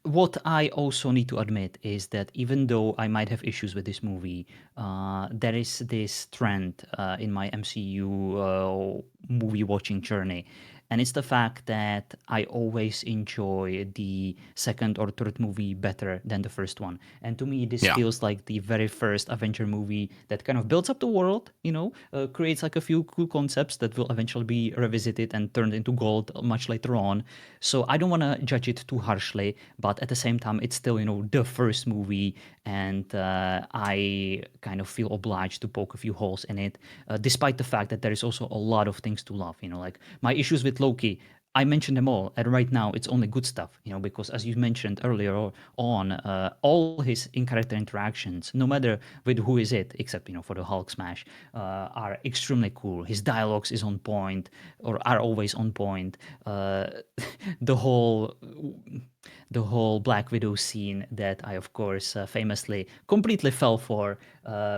what I also need to admit is that even though I might have issues with this movie, there is this trend in my MCU movie watching journey. And it's the fact that I always enjoy the second or third movie better than the first one. And to me, this Yeah. feels like the very first Avenger movie that kind of builds up the world, creates like a few cool concepts that will eventually be revisited and turned into gold much later on. So I don't want to judge it too harshly, but at the same time, it's still, the first movie, and I kind of feel obliged to poke a few holes in it, despite the fact that there is also a lot of things to love. Like my issues with Loki, I mentioned them all, and right now it's only good stuff, because as you mentioned earlier on, all his in-character interactions, no matter with who is it, except for the Hulk smash, are extremely cool. His dialogues is on point, or are always on point. The whole Black Widow scene that I, of course, famously completely fell for,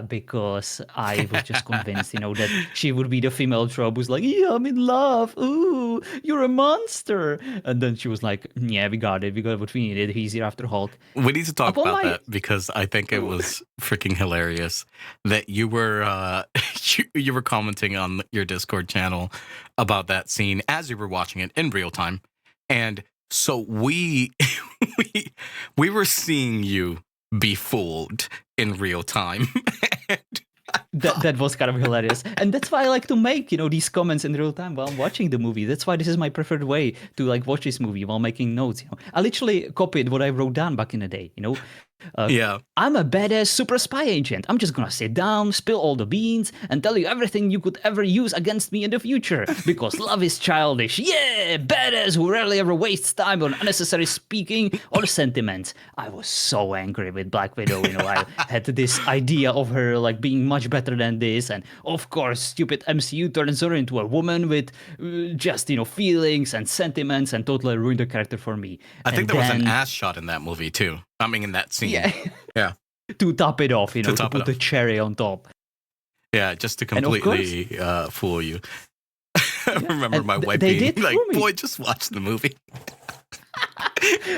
because I was just convinced, that she would be the female trope who's like, yeah, I'm in love. Ooh, you're a monster. And then she was like, yeah, we got it. We got what we needed. He's here after Hulk. We need to talk Upon about my... that because I think it was freaking hilarious that you were you were commenting on your Discord channel about that scene as you were watching it in real time. And so we we, we were seeing you be fooled in real time. That was kind of hilarious, and that's why I like to make these comments in real time while I'm watching the movie. That's why this is my preferred way to like watch this movie while making notes. I literally copied what I wrote down back in the day. Yeah. I'm a badass super spy agent. I'm just gonna sit down, spill all the beans, and tell you everything you could ever use against me in the future. Because love is childish. Yeah, badass who rarely ever wastes time on unnecessary speaking or sentiments. I was so angry with Black Widow. I had this idea of her like being much better than this, and of course, stupid MCU turns her into a woman with just feelings and sentiments, and totally ruined the character for me. I think there was an ass shot in that movie too. I mean, in that scene. Yeah. Yeah. To top it off, to top it put the off. cherry on top. Yeah, just to completely fool you. I remember my wife being like, boy, just watch the movie.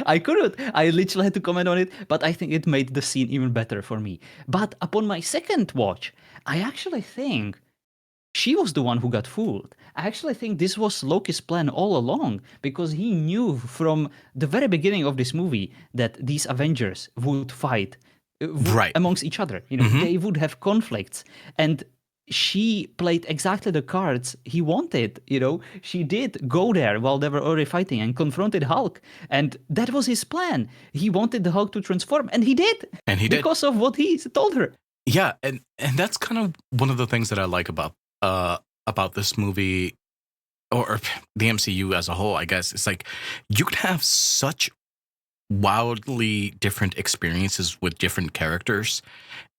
I couldn't. I literally had to comment on it, but I think it made the scene even better for me. But upon my second watch, I actually think she was the one who got fooled. I actually think this was Loki's plan all along, because he knew from the very beginning of this movie that these Avengers would fight amongst each other. They would have conflicts. And she played exactly the cards he wanted. She did go there while they were already fighting and confronted Hulk. And that was his plan. He wanted the Hulk to transform, and he did. And he did. Because of what he told her. Yeah, and that's kind of one of the things that I like about this movie, or the MCU as a whole, I guess. It's like you can have such wildly different experiences with different characters,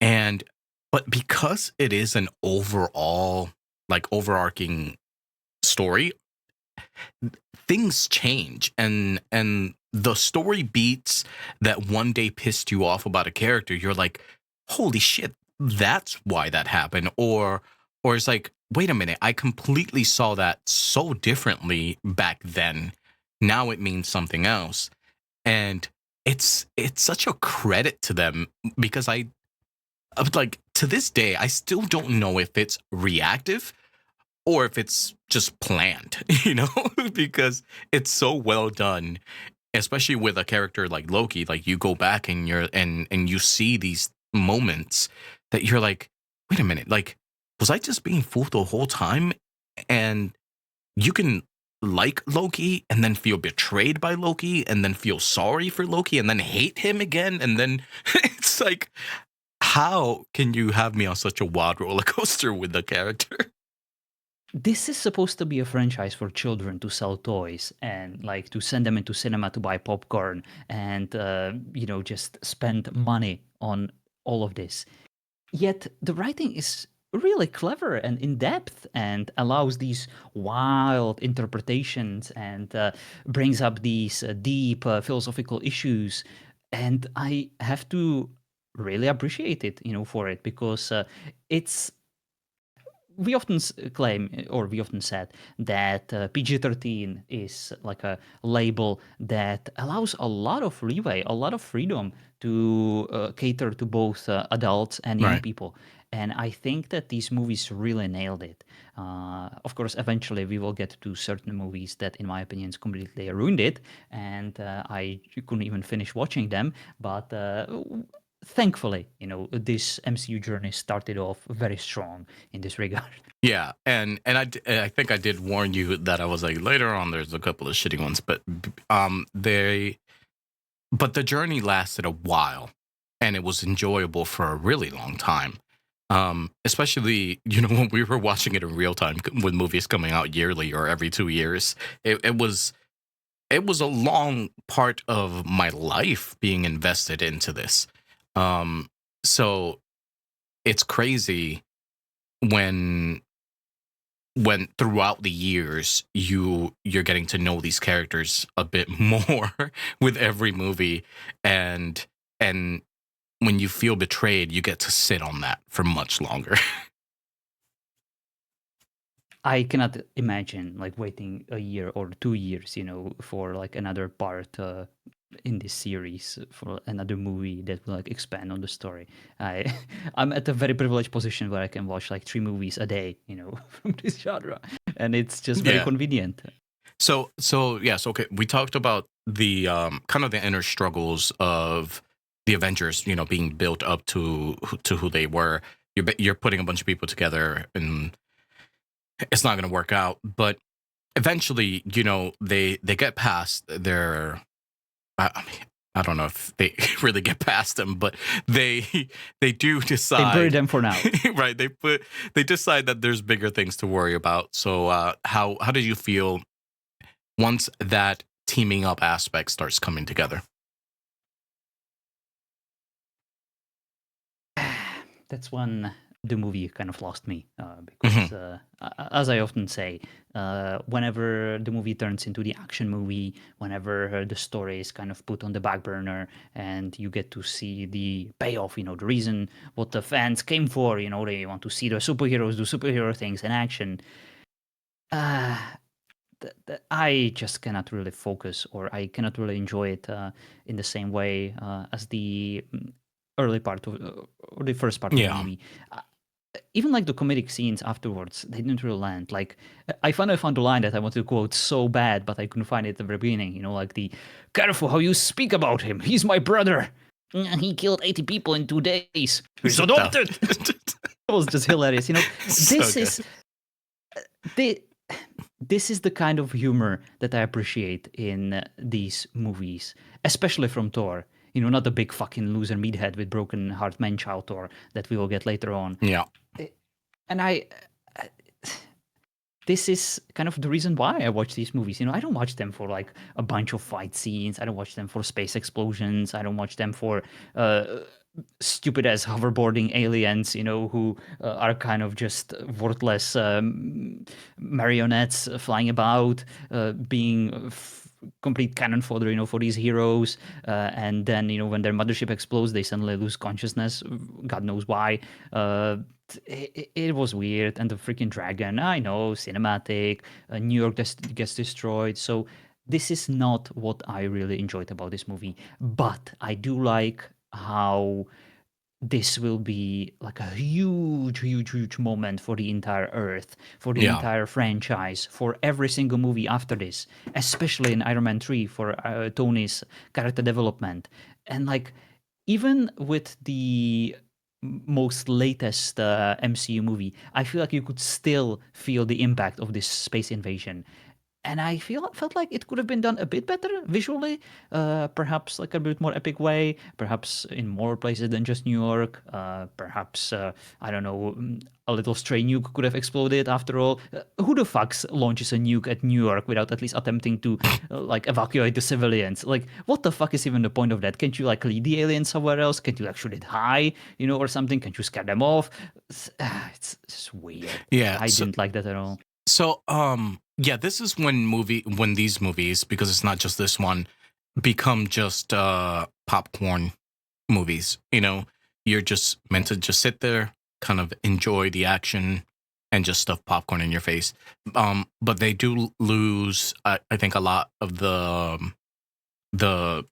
but because it is an overall like overarching story, things change, and the story beats that one day pissed you off about a character, you're like, holy shit, that's why that happened. Or it's like, wait a minute, I completely saw that so differently back then. Now it means something else. And it's such a credit to them, because I like, to this day, I still don't know if it's reactive or if it's just planned, because it's so well done, especially with a character like Loki. Like you go back and and you see these moments that you're like, wait a minute, like was I just being fooled the whole time? And you can like Loki and then feel betrayed by Loki and then feel sorry for Loki and then hate him again, and then it's like, how can you have me on such a wild roller coaster with the character? This is supposed to be a franchise for children to sell toys and like to send them into cinema to buy popcorn and just spend money on all of this. Yet the writing is really clever and in depth and allows these wild interpretations and brings up these deep philosophical issues. And I have to really appreciate it, for it, because it's we often claim, or we often said, that PG-13 is like a label that allows a lot of leeway, a lot of freedom to cater to both adults and young Right. people. And I think that these movies really nailed it. Of course, eventually we will get to certain movies that, in my opinion, completely ruined it, and I couldn't even finish watching them. But thankfully, this MCU journey started off very strong in this regard. Yeah, and I think I did warn you that I was like, later on there's a couple of shitty ones, but the journey lasted a while, and it was enjoyable for a really long time. Especially when we were watching it in real time with movies coming out yearly or every 2 years. It was a long part of my life being invested into this. So it's crazy when throughout the years you're getting to know these characters a bit more with every movie, and when you feel betrayed, you get to sit on that for much longer. I cannot imagine like waiting a year or 2 years, for like another part in this series, for another movie that will like expand on the story. I I'm at a very privileged position where I can watch like 3 movies a day, from this genre, and it's just very Yeah. convenient. So yes, okay. We talked about the kind of the inner struggles of the Avengers, being built up to who they were. You're putting a bunch of people together, and it's not going to work out. But eventually, they get past their. I mean, I don't know if they really get past them, but they do They decide. bury them for now. Right. They decide that there's bigger things to worry about. So how did you feel once that teaming up aspect starts coming together? That's when the movie kind of lost me, because as I often say, whenever the movie turns into the action movie, whenever the story is kind of put on the back burner and you get to see the payoff, the reason what the fans came for, they want to see the superheroes do superhero things in action, I just cannot really focus, or I cannot really enjoy it in the same way as the early part of or the first part of the Yeah. movie. Even like the comedic scenes afterwards, they didn't really land. Like I found the line that I wanted to quote so bad, but I couldn't find it at the very beginning. Like the "Careful how you speak about him. He's my brother. He killed 80 people in 2 days. He's adopted." It was just hilarious. This So is the this is the kind of humor that I appreciate in these movies, especially from Thor. Not the big fucking loser meathead with broken heart man-child Thor that we will get later on. Yeah. And this is kind of the reason why I watch these movies. I don't watch them for like a bunch of fight scenes. I don't watch them for space explosions. I don't watch them for stupid as hoverboarding aliens, who are kind of just worthless marionettes flying about, being complete cannon fodder, for these heroes. And then, when their mothership explodes, they suddenly lose consciousness. God knows why. It was weird. And the freaking dragon, I know, cinematic. New York gets destroyed. So this is not what I really enjoyed about this movie. But I do like how this will be like a huge, huge, huge moment for the entire Earth, for the Yeah. entire franchise, for every single movie after this, especially in Iron Man 3 for Tony's character development. And like, even with the most latest MCU movie, I feel like you could still feel the impact of this space invasion. And I felt like it could have been done a bit better visually, perhaps like a bit more epic way, perhaps in more places than just New York. Perhaps I don't know, a little stray nuke could have exploded. After all, who the fucks launches a nuke at New York without at least attempting to like evacuate the civilians? Like, what the fuck is even the point of that? Can't you like lead the aliens somewhere else? Can't you like shoot it high, or something? Can't you scare them off? It's just weird. Yeah. I So didn't like that at all. yeah, this is when these movies, because it's not just this one, become just popcorn movies. You're just meant to just sit there, kind of enjoy the action, and just stuff popcorn in your face. But they do lose, I think, a lot of the the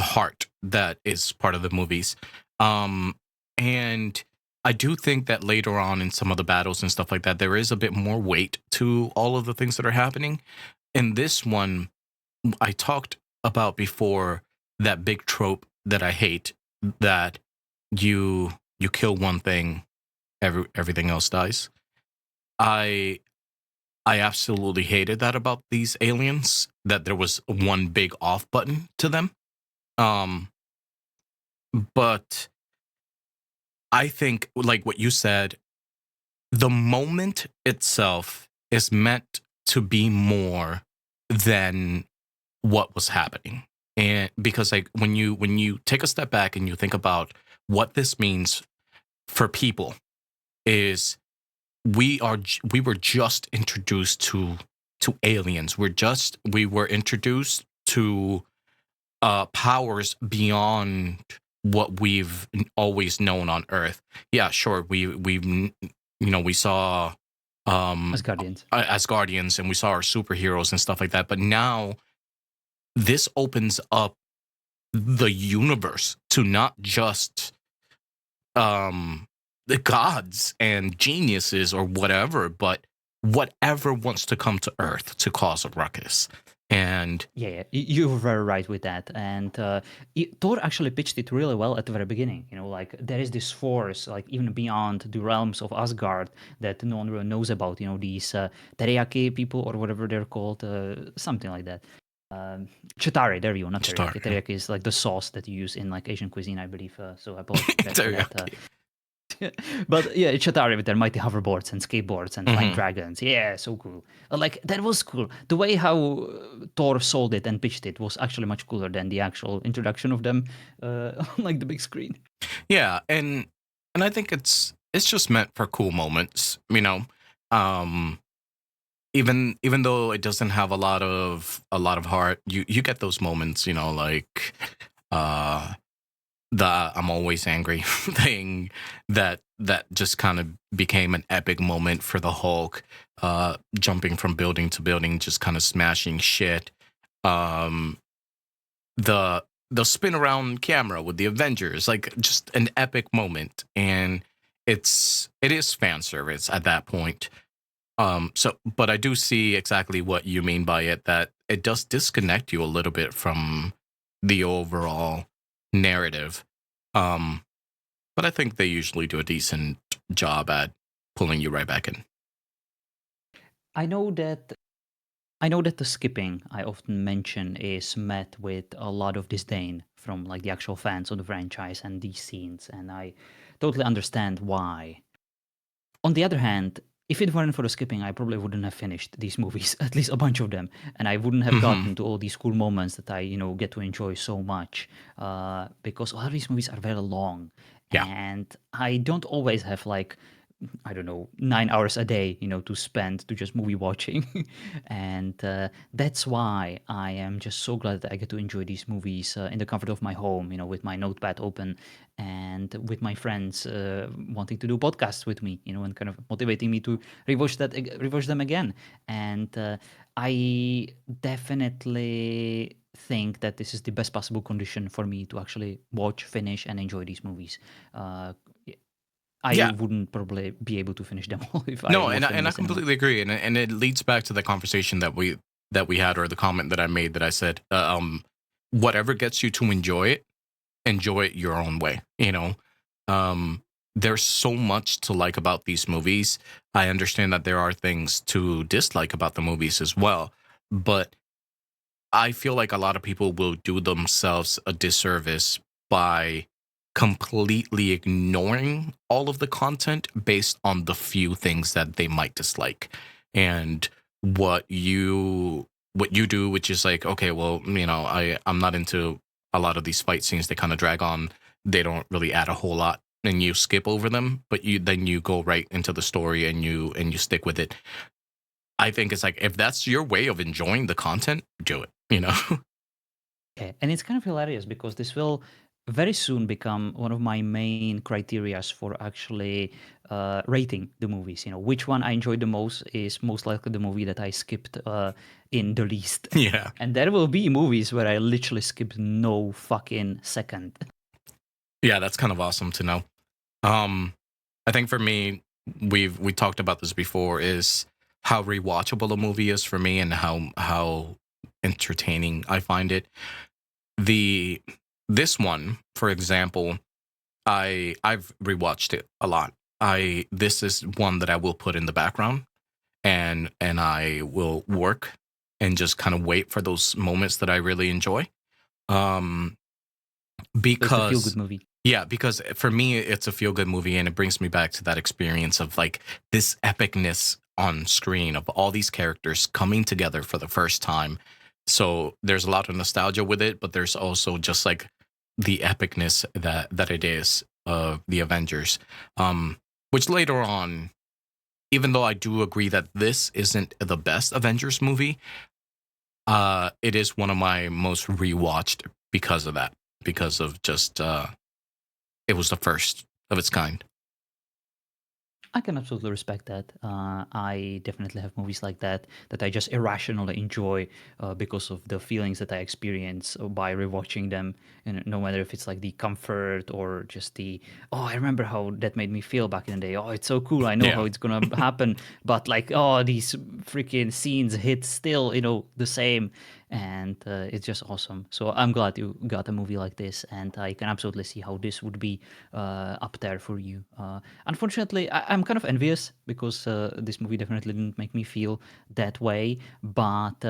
heart that is part of the movies. And I do think that later on in some of the battles and stuff like that, there is a bit more weight to all of the things that are happening. In this one, I talked about before that big trope that I hate, that you kill one thing, everything else dies. I I absolutely hated that about these aliens, that there was one big off button to them. Um, but I think, like what you said, the moment itself is meant to be more than what was happening. And because, like, when you take a step back and you think about what this means for people, is we were just introduced to aliens. We were introduced to powers beyond what we've always known on Earth. Yeah, sure. We saw As Guardians. as Guardians, and we saw our superheroes and stuff like that. But now this opens up the universe to not just the gods and geniuses or whatever, but whatever wants to come to Earth to cause a ruckus. And Yeah, you were very right with that. And Thor actually pitched it really well at the very beginning. Like there is this force, like even beyond the realms of Asgard, that no one really knows about. These teriyaki people or whatever they're called, something like that. Chitari, there you go, not Star, teriyaki. Teriyaki is like the sauce that you use in like Asian cuisine, I believe. So I apologize for that. teriyaki. But yeah, Chitari with their mighty hoverboards and skateboards and flying Mhm. dragons. Yeah, so cool. Like that was cool. The way how Thor sold it and pitched it was actually much cooler than the actual introduction of them on like the big screen. Yeah, and I think it's just meant for cool moments, Um, even though it doesn't have a lot of heart, you get those moments, like uh the I'm always angry thing, that just kind of became an epic moment for the Hulk, jumping from building to building, just kind of smashing shit. Um, the spin around camera with the Avengers, like just an epic moment, and it is fan service at that point. But I do see exactly what you mean by it, that it does disconnect you a little bit from the overall narrative. Um, but I think they usually do a decent job at pulling you right back in. I know that I know that the skipping I often mention is met with a lot of disdain from like the actual fans of the franchise and these scenes, and I totally understand why. On the other hand, if it weren't for the skipping, I probably wouldn't have finished these movies, at least a bunch of them, and I wouldn't have Hmm. gotten to all these cool moments that I, get to enjoy so much. Because a lot of these movies are very long, Yeah. and I don't always have like, I don't know, 9 hours a day, to spend to just movie watching. And that's why I am just so glad that I get to enjoy these movies in the comfort of my home, with my notepad open and with my friends wanting to do podcasts with me, and kind of motivating me to rewatch them again. And I definitely think that this is the best possible condition for me to actually watch, finish, and enjoy these movies. Uh, I Yeah. wouldn't probably be able to finish them all if I No, watched them and in I the cinema. completely agree, and it leads back to the conversation that we had, or the comment that I made, that I said, whatever gets you to enjoy it your own way. You know, um, there's so much to like about these movies. I understand that there are things to dislike about the movies as well, but I feel like a lot of people will do themselves a disservice by completely ignoring all of the content based on the few things that they might dislike. And what you do, which is like, okay, well, you know, I'm not into a lot of these fight scenes. They kind of drag on. They don't really add a whole lot, and you skip over them, but you go right into the story, and you stick with it. I think it's like, if that's your way of enjoying the content, do it, you know? Yeah, and it's kind of hilarious because this will very soon become one of my main criterias for actually rating the movies. You know, which one I enjoyed the most is most likely the movie that I skipped in the least. Yeah. And there will be movies where I literally skipped no fucking second. Yeah, that's kind of awesome to know. Um, I think for me, we talked about this before, is how rewatchable a movie is for me, and how entertaining I find it. The This one, for example, I've rewatched it a lot. I This is one that I will put in the background, and I will work and just kind of wait for those moments that I really enjoy. Um, So it's the feel good because movie. Yeah, because for me, it's a feel good movie, and it brings me back to that experience of like this epicness on screen of all these characters coming together for the first time. So there's a lot of nostalgia with it, but there's also just like the epicness that it is of the Avengers. Which later on, even though I do agree that this isn't the best Avengers movie, it is one of my most rewatched because of that, because of just it was the first of its kind. I can absolutely respect that. I definitely have movies like that that I just irrationally enjoy because of the feelings that I experience by rewatching them, and no matter if it's like the comfort or just the I remember how that made me feel back in the day. Oh, it's so cool. I know how Yeah. it's gonna happen, but like these freaking scenes hit still, the same, and it's just awesome. So I'm glad you got a movie like this, and I can absolutely see how this would be up there for you. Unfortunately, I'm kind of envious because this movie definitely didn't make me feel that way, but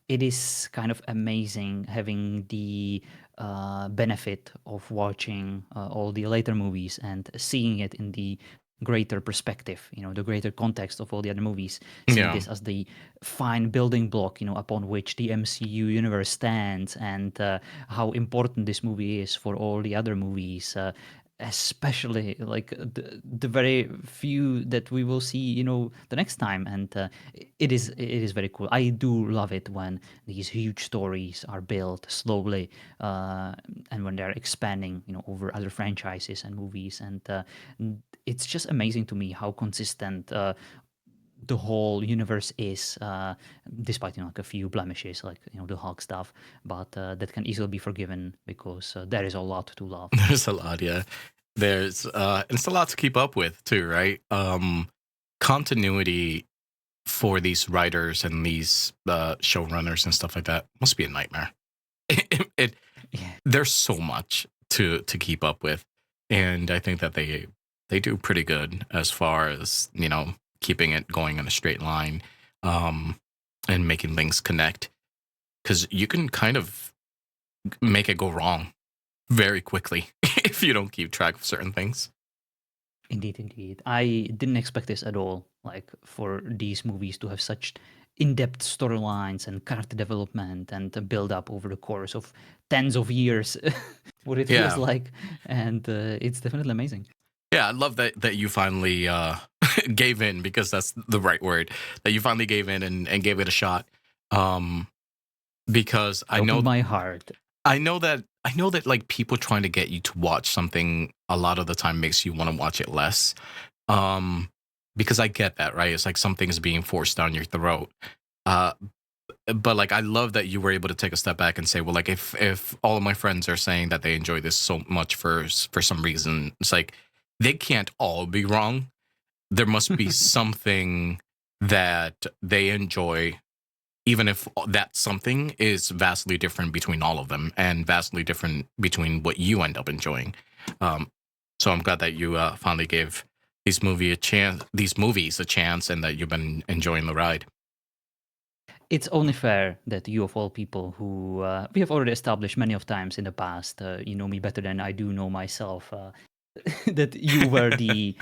it is kind of amazing having the benefit of watching all the later movies and seeing it in the greater perspective, the greater context of all the other movies, seeing Yeah. this as the fine building block, upon which the MCU universe stands, and how important this movie is for all the other movies. Especially like the very few that we will see, the next time, and it is very cool. I do love it when these huge stories are built slowly, and when they're expanding, over other franchises and movies, and it's just amazing to me how consistent the whole universe is, despite like a few blemishes, like the Hulk stuff, but that can easily be forgiven because there is a lot to love. There's a lot, yeah. There's it's a lot to keep up with too, right? Continuity for these writers and these showrunners and stuff like that must be a nightmare. It Yeah. There's so much to keep up with, and I think that they do pretty good as far as, you know, keeping it going in a straight line, um, and making things connect. Because you can kind of make it go wrong very quickly if you don't keep track of certain things. Indeed, indeed. I didn't expect this at all. Like for these movies to have such in-depth storylines and character development and a build-up over the course of tens of years, what it feels Yeah. like, and it's definitely amazing. Yeah, I love that you finally gave in, because that's the right word. That you finally gave in and gave it a shot. Um, because I opened my heart. I know that like people trying to get you to watch something a lot of the time makes you want to watch it less. Um, because I get that, right? It's like something is being forced down your throat. Uh, but like I love that you were able to take a step back and say, well, like if all of my friends are saying that they enjoy this so much for some reason, it's like they can't all be wrong. There must be something that they enjoy, even if that something is vastly different between all of them and vastly different between what you end up enjoying. So I'm glad that you finally gave these movies a chance, and that you've been enjoying the ride. It's only fair that you, of all people, who we have already established many of times in the past, you know me better than I do know myself, that you were the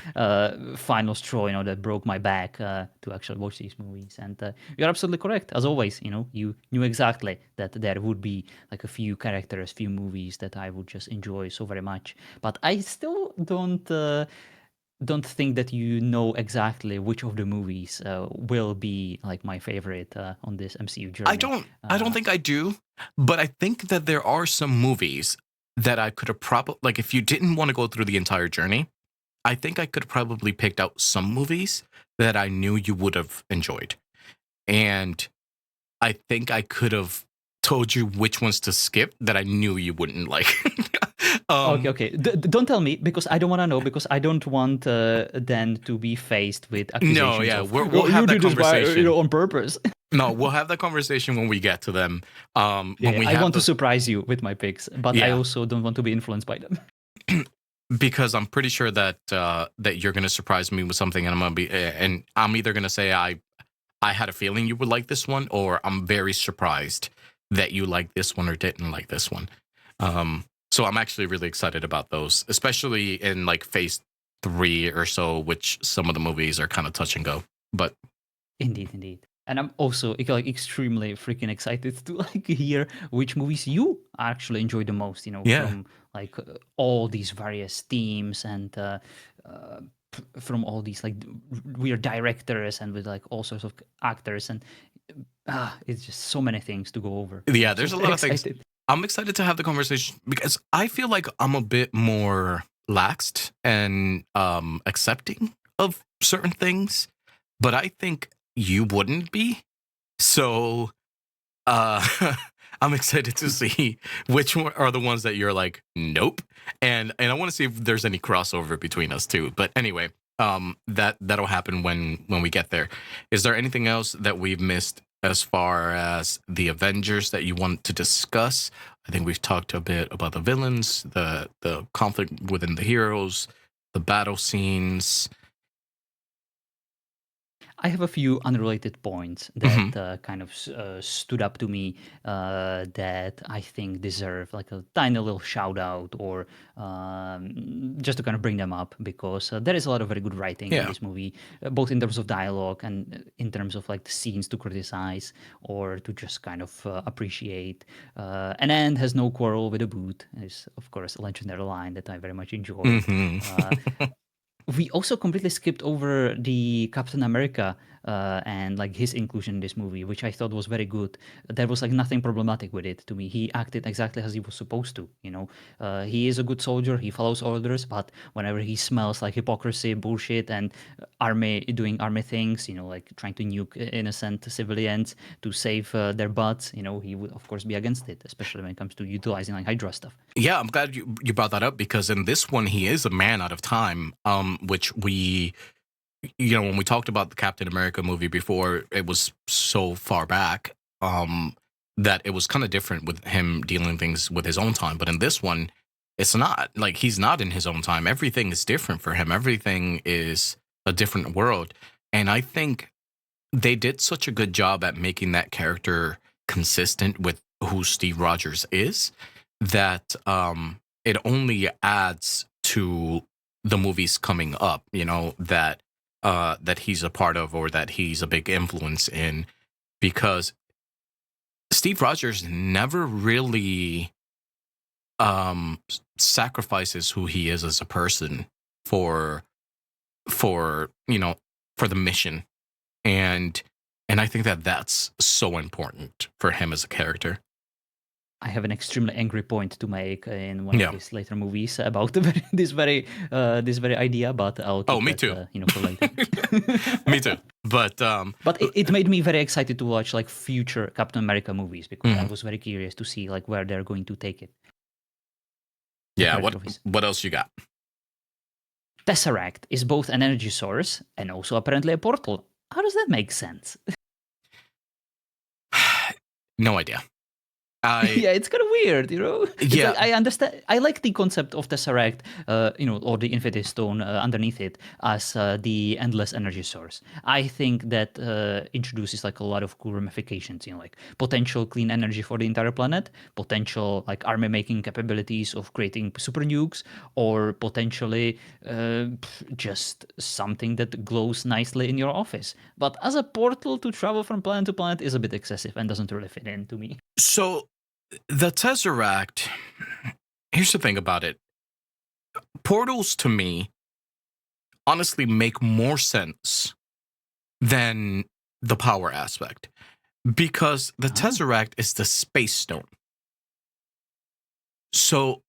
final straw, you know, that broke my back to actually watch these movies. And you're absolutely correct, as always. You know, you knew exactly that there would be like a few characters, few movies that I would just enjoy so very much. But I still don't think that you know exactly which of the movies will be like my favorite on this MCU I journey. don't think I do, but I think that there are some movies that I could have probably, like, if you didn't want to go through the entire journey, I think I could have probably picked out some movies that I knew you would have enjoyed. And I think I could have told you which ones to skip that I knew you wouldn't like. Okay. Don't tell me, because I don't want to know, because I don't want then to be faced with No, accusations yeah, of we'll you have that did this by, conversation. on purpose. No, we'll have that conversation when we get to them. When we I have want to surprise you with my picks, but I also don't want to be influenced by them. because I'm pretty sure that that you're gonna surprise me with something, and I'm either gonna say I had a feeling you would like this one, or I'm very surprised that you like this one or didn't like this one. So I'm actually really excited about those, especially in like phase 3 or so, which some of the movies are kind of touch and go. But Indeed. And I'm also like extremely freaking excited to like hear which movies you actually enjoy the most, you know, yeah, from like all these various themes and from all these like weird directors and with like all sorts of actors, and it's just so many things to go over. yeah, I'm so there's a very lot of things. excited. I'm excited to have the conversation because I feel like I'm a bit more laxed and accepting of certain things, but I think you wouldn't be. So uh I'm excited to see which one are the ones that you're like, nope. And I want to see if there's any crossover between us too. But anyway, that'll happen when we get there. Is there anything else that we've missed as far as the Avengers that you want to discuss? I think we've talked a bit about the villains, the conflict within the heroes, the battle scenes. I have a few unrelated points Mhm. that kind of stood up to me that I think deserve like a tiny little shout out, or just to kind of bring them up, because there is a lot of very good writing in Yeah. this movie, both in terms of dialogue and in terms of like the scenes to criticize or to just kind of appreciate. An ant has no quarrel with a boot is, of course, a legendary line that I very much enjoyed. Hmm. Uh, we also completely skipped over the Captain America and like his inclusion in this movie, which I thought was very good. There was like nothing problematic with it to me. He acted exactly as he was supposed to. You know, he is a good soldier. He follows orders, but whenever he smells like hypocrisy, bullshit, and doing army things, you know, like trying to nuke innocent civilians to save their butts, you know, he would of course be against it, especially when it comes to utilizing like Hydra stuff. Yeah, I'm glad you brought that up because in this one he is a man out of time. Which we, you know, when we talked about the Captain America movie before, it was so far back that it was kind of different with him dealing things with his own time. But in this one, it's not like he's not in his own time. Everything is different for him. Everything is a different world, and I think they did such a good job at making that character consistent with who Steve Rogers is that it only adds to the movies coming up, you know, that he's a part of or that he's a big influence in, because Steve Rogers never really sacrifices who he is as a person for you know, for the mission. And I think that that's so important for him as a character. I have an extremely angry point to make in one of Yeah. his later movies about this very idea, but I'll Oh, keep me that too. for later. Me too. But it made me very excited to watch like future Captain America movies because I Mhm. was very curious to see like where they're going to take it. The Yeah. character of his What else you got? Tesseract is both an energy source and also apparently a portal. How does that make sense? No idea. I Yeah, it's kind of weird, you know. It's yeah. like I understand. I like the concept of Tesseract, or the Infinity Stone underneath it as the endless energy source. I think that introduces like a lot of cool ramifications, like potential clean energy for the entire planet, potential like army making capabilities of creating super nukes, or potentially just something that glows nicely in your office. But as a portal to travel from planet to planet is a bit excessive and doesn't really fit in to me. So the Tesseract. Here's the thing about it. Portals to me honestly make more sense than the power aspect because the Oh. Tesseract is the space stone. So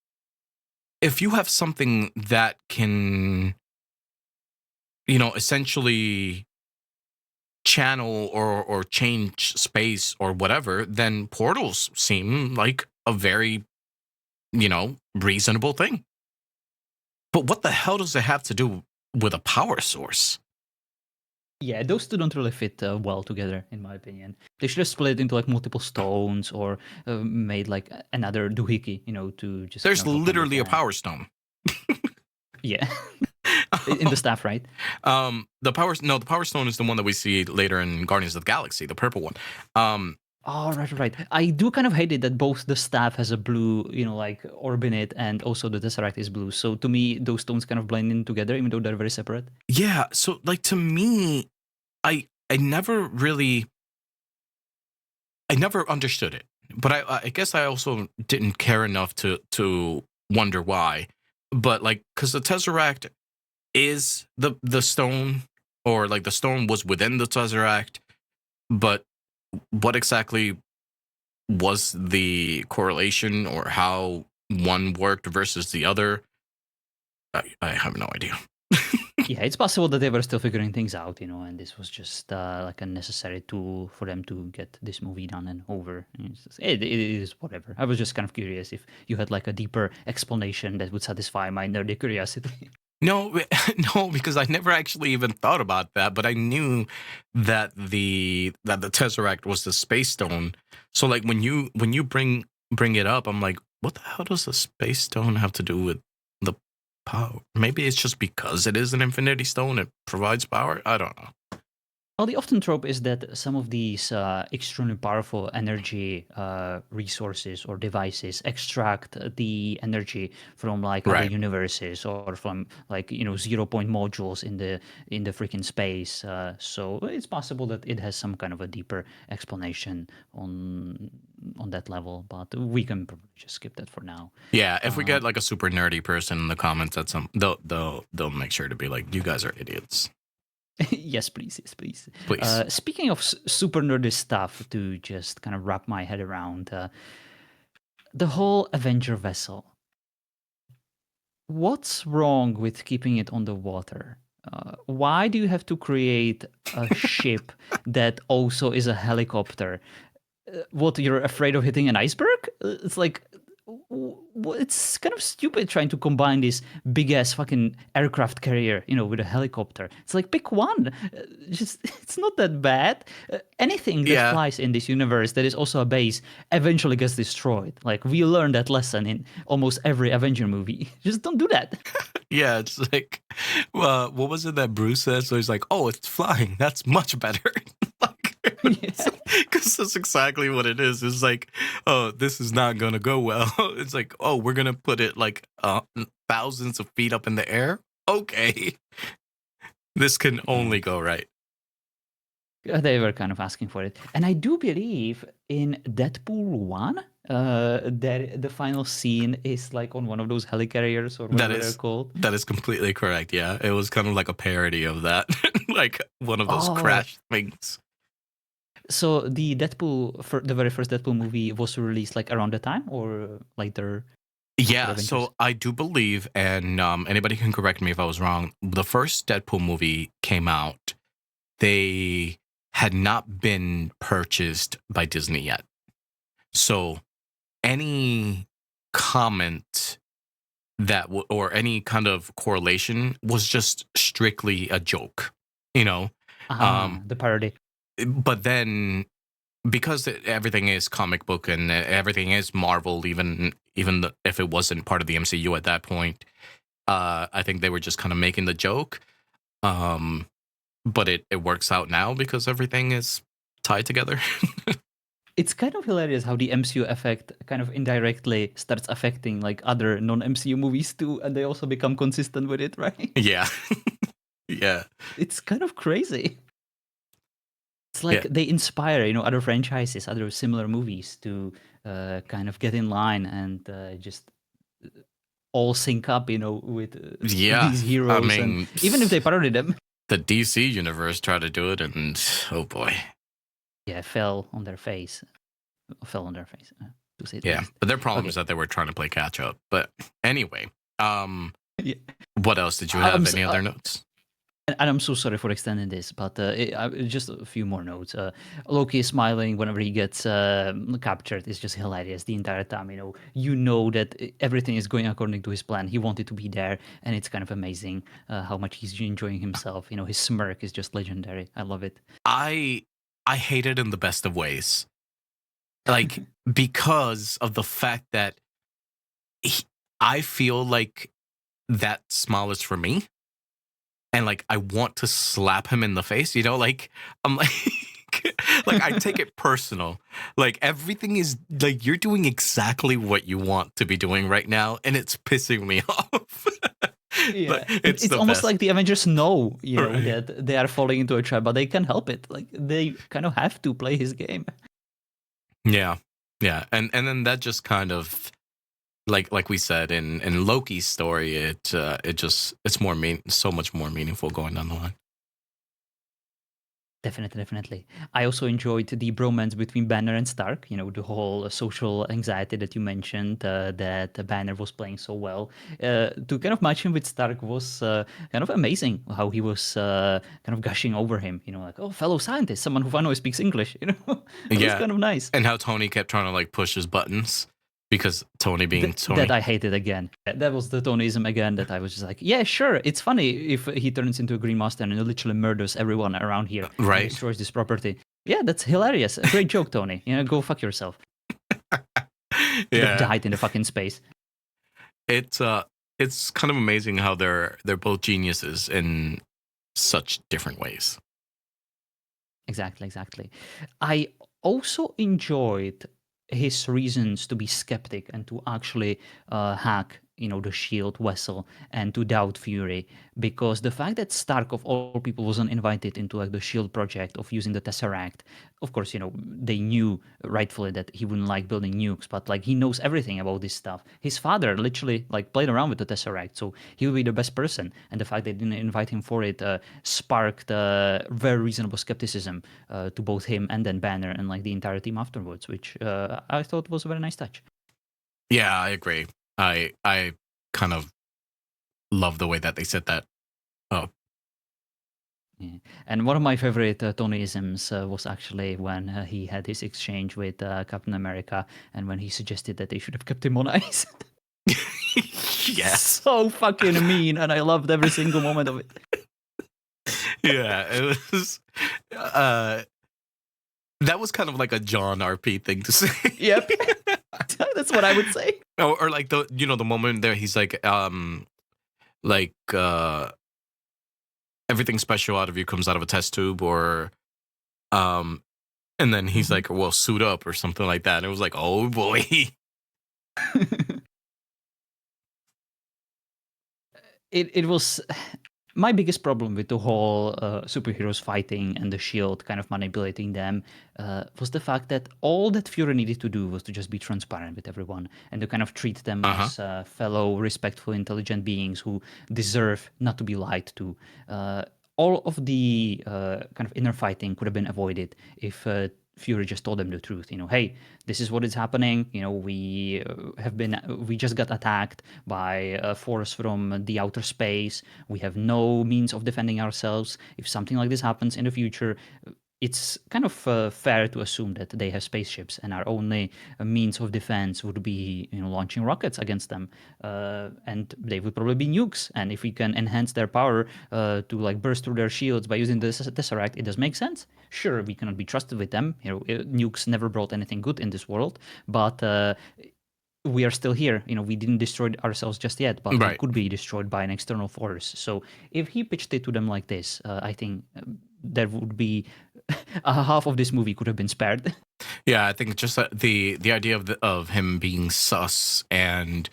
if you have something that can, essentially channel or change space or whatever, then portals seem like a very, reasonable thing. But what the hell does it have to do with a power source? Yeah, those two don't really fit well together, in my opinion. They should have split into like multiple stones or made like another doohickey, to just There's help them with literally a that. power stone. Yeah, in the staff, right? The power stone is the one that we see later in Guardians of the Galaxy, the purple one. Oh, right. I do kind of hate it that both the staff has a blue, like orb in it, and also the tesseract is blue. So to me, those stones kind of blend in together, even though they're very separate. Yeah, so like to me, I never really I never understood it, but I guess I also didn't care enough to wonder why. But like, because the Tesseract is the stone, or like the stone was within the Tesseract, but what exactly was the correlation or how one worked versus the other? I have no idea. Yeah, it's possible that they were still figuring things out, and this was just like a necessary tool for them to get this movie done and over. It is whatever. I was just kind of curious if you had like a deeper explanation that would satisfy my nerdy curiosity. No, no, because I never actually even thought about that, but I knew that the Tesseract was the space stone. So like when you bring it up, I'm like, what the hell does the space stone have to do with the power? Maybe it's just because it is an infinity stone, it provides power. I don't know. Well, the often trope is that some of these extremely powerful energy resources or devices extract the energy from like other Right. universes or from like 0 point modules in the freaking space. So it's possible that it has some kind of a deeper explanation on that level, but we can probably just skip that for now. Yeah, if we Uh, get like a super nerdy person in the comments, at some they'll make sure to be like, you guys are idiots. Yes, please. Yes, please. Please. Speaking of super nerdy stuff, to just kind of wrap my head around the whole Avenger vessel. What's wrong with keeping it on the water? Why do you have to create a ship that also is a helicopter? What, you're afraid of hitting an iceberg? It's like it's kind of stupid trying to combine this big ass fucking aircraft carrier, with a helicopter. It's like pick one. Just it's not that bad. Anything that Yeah. flies in this universe that is also a base eventually gets destroyed. Like we learned that lesson in almost every Avenger movie. Just don't do that. Yeah, it's like, what was it that Bruce said? So he's like, "Oh, it's flying. That's much better." Yeah. Because that's exactly what it is. It's like, oh, this is not gonna go well. It's like, oh, we're gonna put it like thousands of feet up in the air. Okay, this can only go right. They were kind of asking for it. And I do believe in Deadpool 1, that the final scene is like on one of those helicarriers or That whatever they're is called. that is completely correct. Yeah, it was kind of like a parody of that, like one of those Oh, crash things. so the the very first Deadpool movie was released like around the time or later after Yeah, Avengers? so I do believe, and anybody can correct me if I was wrong. The first Deadpool movie came out they had not been purchased by Disney yet. So any comment that or any kind of correlation was just strictly a joke, you know. The parody. But then because everything is comic book and everything is Marvel, even if it wasn't part of the MCU at that point, I think they were just kind of making the joke. But it works out now because everything is tied together. It's kind of hilarious how the MCU effect kind of indirectly starts affecting like other non-MCU movies too, and they also become consistent with it, right? Yeah. Yeah. It's kind of crazy. It's like they inspire, other franchises, other similar movies to kind of get in line and just all sync up, with Yeah. these heroes. I And mean, even if they parody them, the DC universe tried to do it, and oh boy. yeah, fell on their face. To say the Yeah, least. but their problem Okay. is that they were trying to play catch up. But anyway, Yeah. what else did you have? Any other notes? And I'm so sorry for extending this, but just a few more notes. Loki is smiling whenever he gets captured. It's just hilarious the entire time. You know that everything is going according to his plan. He wanted to be there, and it's kind of amazing how much he's enjoying himself. His smirk is just legendary. I love it. I hate it in the best of ways, like because of the fact that I feel like that smile is for me. And like I want to slap him in the face, like I'm like like I take it personal. Like everything is like you're doing exactly what you want to be doing right now, and it's pissing me off. Yeah, but it's almost best. like the Avengers know, Right. that they are falling into a trap, but they can't help it. Like they kind of have to play his game. Yeah, yeah, and then that just kind of like we said in Loki's story, it's so much more meaningful going down the line. Definitely. I also enjoyed the bromance between Banner and Stark. The whole social anxiety that you mentioned that Banner was playing so well. To kind of match him with Stark was kind of amazing. How he was kind of gushing over him. Like, oh, fellow scientist, someone who finally speaks English. It was kind of nice. And how Tony kept trying to like push his buttons. Because Tony being Tony. That I hated again. That was the Tonyism again that I was just like, yeah, sure. It's funny if he turns into a Green Master and literally murders everyone around here. Right. And destroys this property. Yeah, that's hilarious. A great joke, Tony. Go fuck yourself. Yeah. Died in the fucking space. It's kind of amazing how they're both geniuses in such different ways. Exactly. I also enjoyed his reasons to be skeptic and to actually hack the shield vessel and to doubt Fury, because the fact that Stark of all people wasn't invited into like the shield project of using the Tesseract, of course they knew rightfully that he wouldn't like building nukes, but like he knows everything about this stuff. His father literally like played around with the Tesseract, so he would be the best person, and the fact they didn't invite him for it sparked very reasonable skepticism to both him and then Banner and like the entire team afterwards, which I thought was a very nice touch. Yeah, I agree. I kind of love the way that they set that up. Yeah. And one of my favorite Tonyisms was actually when he had his exchange with Captain America, and when he suggested that they should have kept him on ice. Yes. So fucking mean, and I loved every single moment of it. Yeah, it was. That was kind of like a John RP thing to say. Yep. That's what I would say. Or like the moment there he's like everything special out of you comes out of a test tube, or and then he's like, well, suit up or something like that. And it was like, oh boy. It was my biggest problem with the whole superheroes fighting and the shield kind of manipulating them was the fact that all that Fury needed to do was to just be transparent with everyone and to kind of treat them as fellow respectful, intelligent beings who deserve not to be lied to. All of the kind of inner fighting could have been avoided if Fury just told them the truth. Hey, this is what is happening. We just got attacked by a force from the outer space. We have no means of defending ourselves. If something like this happens in the future, it's kind of fair to assume that they have spaceships, and our only means of defense would be launching rockets against them, and they would probably be nukes. And if we can enhance their power to like burst through their shields by using the tesseract, it does make sense. Sure, we cannot be trusted with them. Nukes never brought anything good in this world, but we are still here. We didn't destroy ourselves just yet, but we could be destroyed by an external force. So if he pitched it to them like this, I think there would be half of this movie could have been spared. Yeah, I think just the idea of him being sus and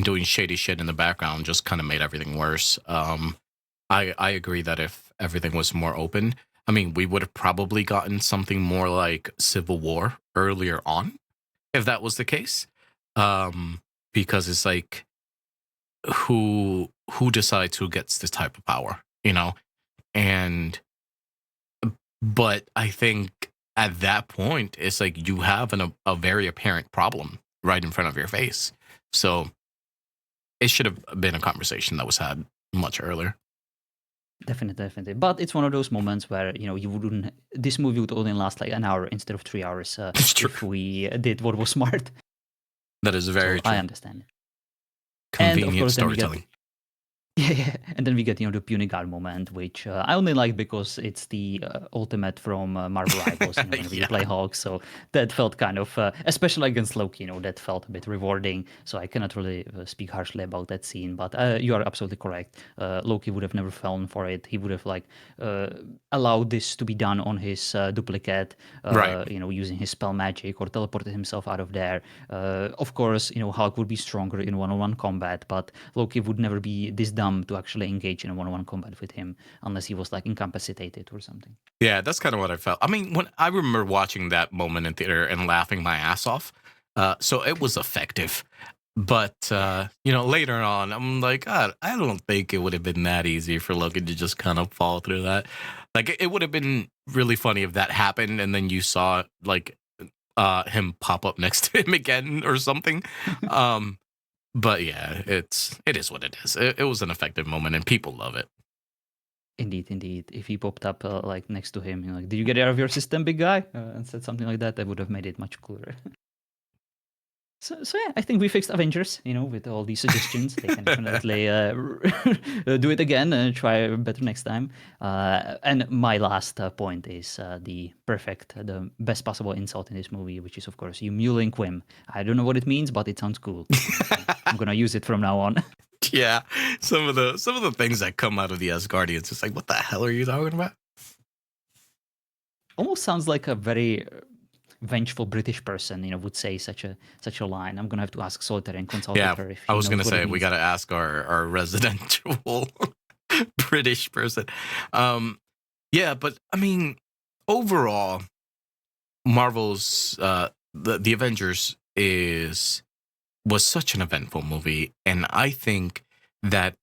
doing shady shit in the background just kind of made everything worse. I agree that if everything was more open, I mean, we would have probably gotten something more like Civil War earlier on, if that was the case. Because it's like, who decides who gets this type of power, and but I think at that point it's like you have a very apparent problem right in front of your face, so it should have been a conversation that was had much earlier. Definitely. But it's one of those moments where, you wouldn't. This movie would only last like an hour instead of 3 hours It's true. if we did what was smart. That is very So true. I understand. Convenient And of course, storytelling. Yeah, and then we get the puny guard moment, which I only like because it's the ultimate from Marvel Rivals. Whenever you play Hulk, so that felt kind of, especially against Loki, that felt a bit rewarding. So I cannot really speak harshly about that scene, but you are absolutely correct. Loki would have never fallen for it. He would have allowed this to be done on his duplicate, using his spell magic or teleported himself out of there. Of course, Hulk would be stronger in one-on-one combat, but Loki would never be this dumb to actually engage in a one-on-one combat with him unless he was like incapacitated or something. Yeah, that's kind of what I felt. I mean, when I remember watching that moment in theater and laughing my ass off, so it was effective. But later on, I'm like, God, I don't think it would have been that easy for Loki to just kind of fall through that. Like, it would have been really funny if that happened, and then you saw like him pop up next to him again or something. But yeah, it is what it is. It was an effective moment, and people love it. Indeed. If he popped up like next to him, like, "Did you get out of your system, big guy?" And said something like that, that would have made it much cooler. So yeah, I think we fixed Avengers, with all these suggestions. They can definitely do it again and try better next time. And my last point is the best possible insult in this movie, which is, of course, you mewling Quim. I don't know what it means, but it sounds cool. I'm going to use it from now on. Yeah, some of the things that come out of the Asgardians, it's like, what the hell are you talking about? Almost sounds like a very vengeful British person, would say such a line. I'm gonna have to ask Solitaire and consult with her. If I was gonna say we means. gotta ask our residential British person. Yeah, but I mean, overall, Marvel's the Avengers was such an eventful movie, and I think that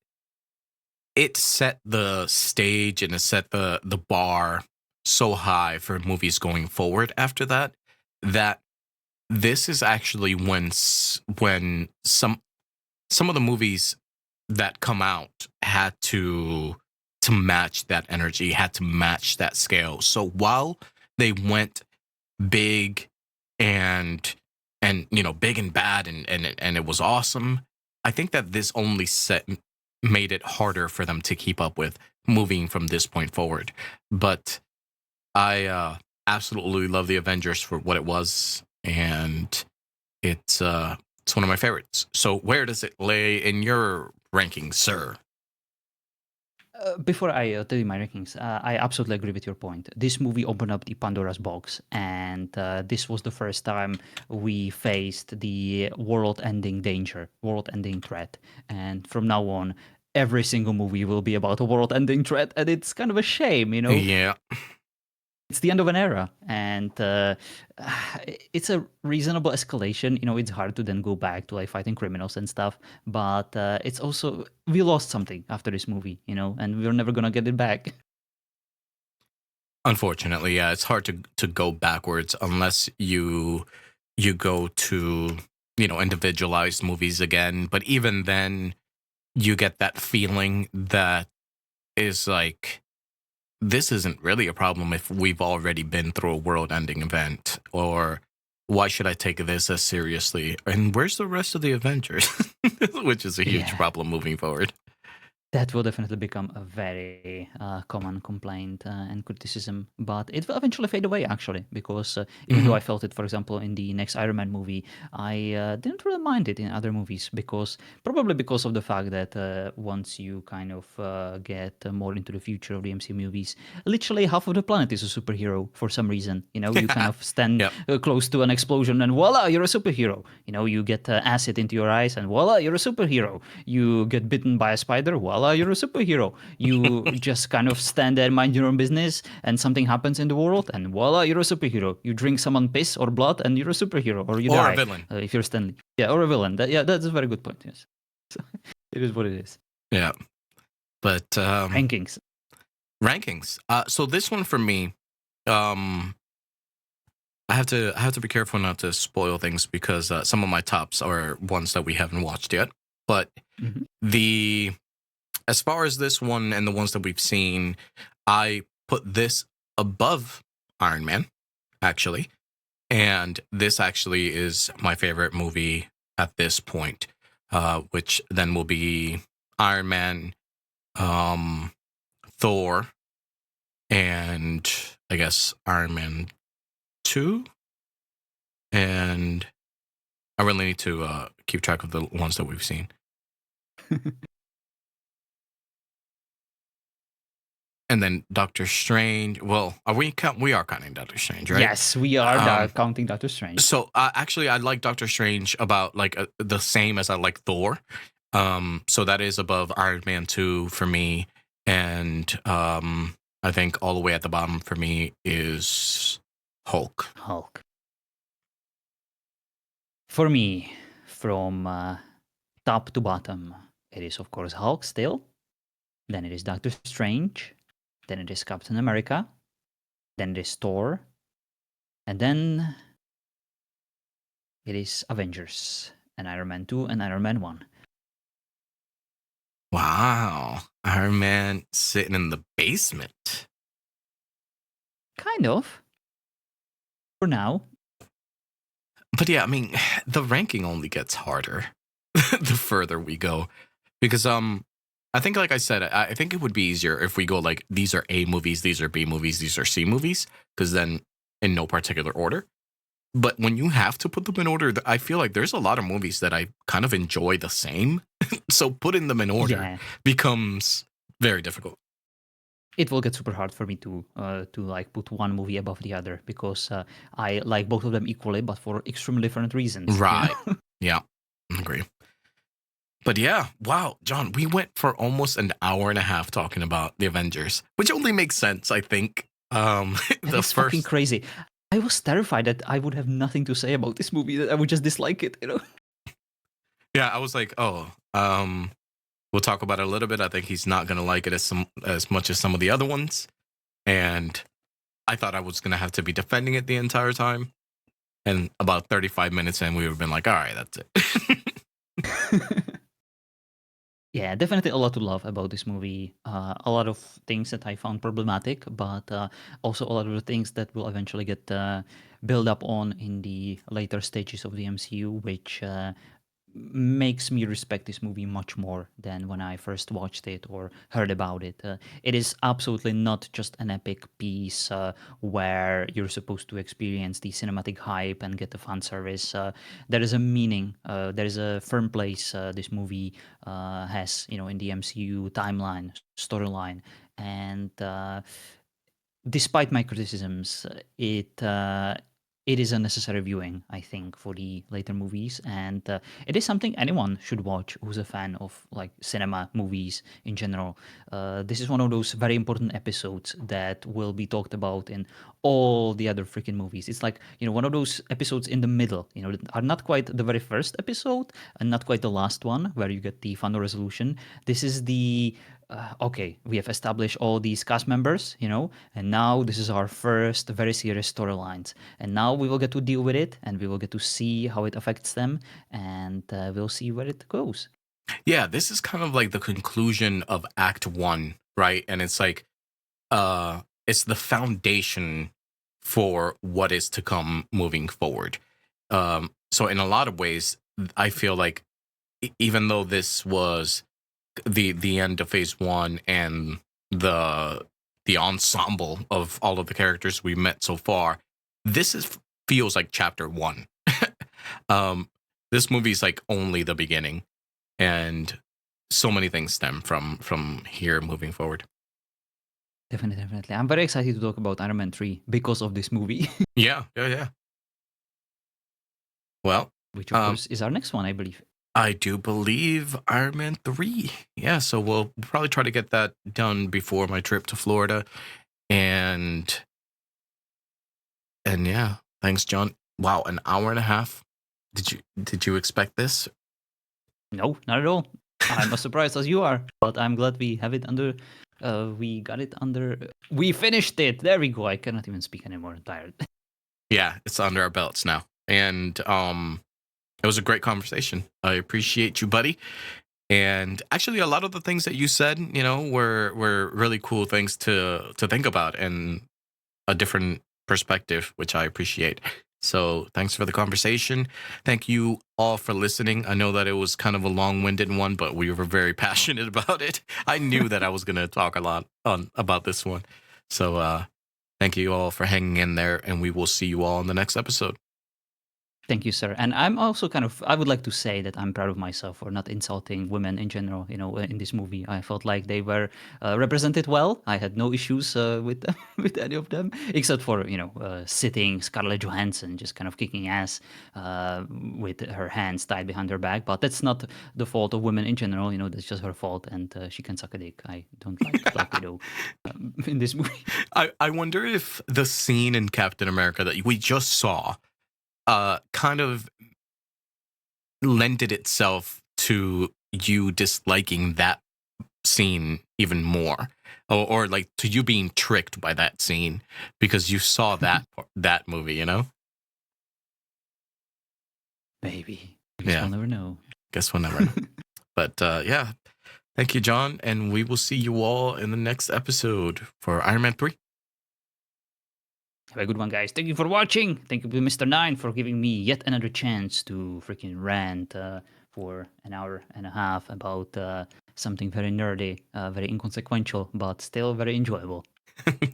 it set the stage and it set the bar so high for movies going forward after that, that this is actually when some of the movies that come out had to match that energy, had to match that scale. So while they went big and big and bad and it was awesome, I think that this only made it harder for them to keep up with moving from this point forward. But I absolutely love the Avengers for what it was, and it's one of my favorites. So where does it lay in your rankings, sir? Before I tell you my rankings, I absolutely agree with your point. This movie opened up the Pandora's box, and this was the first time we faced the world-ending danger, world-ending threat. And from now on, every single movie will be about a world-ending threat, and it's kind of a shame, Yeah. It's the end of an era, and it's a reasonable escalation. It's hard to then go back to like fighting criminals and stuff, but it's also, we lost something after this movie, and we're never gonna get it back. Unfortunately, yeah, it's hard to go backwards unless you go to, individualized movies again. But even then, you get that feeling that is like, this isn't really a problem if we've already been through a world-ending event, or why should I take this as seriously? And where's the rest of the Avengers? Which is a huge Yeah. problem moving forward. That will definitely become a very common complaint and criticism, but it will eventually fade away, actually, because even though Hmm. I felt it, for example, in the next Iron Man movie, I didn't really mind it in other movies because probably because of the fact that once you kind of get more into the future of the MCU movies, literally half of the planet is a superhero for some reason. You kind of stand Yep. close to an explosion and voila, you're a superhero. You get acid into your eyes and voila, you're a superhero. You get bitten by a spider, voila, you're a superhero. You just kind of stand there, mind your own business, and something happens in the world, and voila, you're a superhero. You drink someone piss or blood, and you're a superhero, or you Or a die villain. if you're Stanley. Yeah, or a villain. Yeah, that's a very good point. Yes, so, it is what it is. Yeah. But Rankings. rankings. So this one for me, um, I have to be careful not to spoil things because some of my tops are ones that we haven't watched yet. But Mhm. the as far as this one and the ones that we've seen, I put this above Iron Man, actually. And this actually is my favorite movie at this point, which then will be Iron Man, um, Thor, and I guess Iron Man 2. And I really need to keep track of the ones that we've seen. And then Doctor Strange. Well, we are counting Doctor Strange, right? Yes, we are Um, counting Doctor Strange. so actually, I like Doctor Strange about like the same as I like Thor. So that is above Iron Man 2 for me, and I think all the way at the bottom for me is Hulk. Hulk. For me, from top to bottom, it is of course Hulk still. Then it is Doctor Strange. Then it is Captain America. Then it is Thor. And then it is Avengers and Iron Man 2 and Iron Man 1. Wow, Iron Man sitting in the basement. Kind of. For now. But yeah, I mean, the ranking only gets harder the further we go, because I think, like I said, I think it would be easier if we go like, these are A movies, these are B movies, these are C movies, because then in no particular order. But when you have to put them in order, I feel like there's a lot of movies that I kind of enjoy the same. So putting them in order Yeah. becomes very difficult. It will get super hard for me to like put one movie above the other because I like both of them equally, but for extremely different reasons. Right. Yeah, I agree. But yeah, wow, John, we went for almost an hour and a half talking about the Avengers, which only makes sense, I think. That The is fucking first, crazy. I was terrified that I would have nothing to say about this movie, that I would just dislike it. yeah, I was like, oh, we'll talk about it a little bit. I think he's not gonna like it as much as some of the other ones, and I thought I was gonna have to be defending it the entire time. And about 35 minutes in, we would have been like, all right, that's it. Yeah, definitely a lot to love about this movie. A lot of things that I found problematic, but also a lot of the things that will eventually get built up on in the later stages of the MCU, which makes me respect this movie much more than when I first watched it or heard about it. It is absolutely not just an epic piece where you're supposed to experience the cinematic hype and get the fan service. There is a meaning. There is a firm place this movie has, in the MCU timeline, storyline, and despite my criticisms, it is a necessary viewing, I think, for the later movies, and it is something anyone should watch who's a fan of like cinema movies in general. This is one of those very important episodes that will be talked about in all the other freaking movies. It's like one of those episodes in the middle, that are not quite the very first episode and not quite the last one where you get the final resolution. This is the okay, we have established all these cast members, and now this is our first very serious storylines. And now we will get to deal with it, and we will get to see how it affects them, and we'll see where it goes. Yeah, this is kind of like the conclusion of Act 1, right? And it's like, it's the foundation for what is to come moving forward. So in a lot of ways, I feel like even though this was the end of phase 1 and the ensemble of all of the characters we met so far, this feels like chapter 1. This movie's like only the beginning, and so many things stem from here moving forward. Definitely. I'm very excited to talk about Iron Man 3 because of this movie. Yeah. Well, which of course is our next one, I believe. I do believe Iron Man 3. Yeah, so we'll probably try to get that done before my trip to Florida. And yeah, thanks, John. Wow, an hour and a half. Did you expect this? No, not at all. I'm as surprised as you are, but I'm glad we have it under. We got it under. We finished it. There we go. I cannot even speak anymore. I'm tired. Yeah, it's under our belts now, and it was a great conversation. I appreciate you, buddy. And actually, a lot of the things that you said, were really cool things to think about and a different perspective, which I appreciate. So thanks for the conversation. Thank you all for listening. I know that it was kind of a long-winded one, but we were very passionate about it. I knew that I was going to talk a lot about this one. So thank you all for hanging in there, and we will see you all in the next episode. Thank you, sir. And I'm also I would like to say that I'm proud of myself for not insulting women in general, in this movie. I felt like they were represented well. I had no issues with with any of them, except for, sitting Scarlett Johansson just kind of kicking ass with her hands tied behind her back. But that's not the fault of women in general, that's just her fault, and she can suck a dick. I don't like Black Widow in this movie. I wonder if the scene in Captain America that we just saw kind of lended itself to you disliking that scene even more, or like to you being tricked by that scene because you saw that movie, Maybe. Yeah. We'll never know. Guess we'll never know. But yeah, thank you, John, and we will see you all in the next episode for Iron Man 3. Have a good one, guys. Thank you for watching. Thank you to Mr. 9 for giving me yet another chance to freaking rant for an hour and a half about something very nerdy, very inconsequential, but still very enjoyable.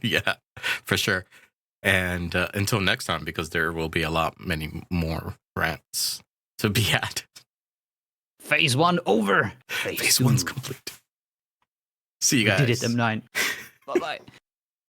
Yeah, for sure. And until next time, because there will be many more rants to be had. Phase 1 over. Phase 1's complete. See you guys. We did it, M9. Bye-bye.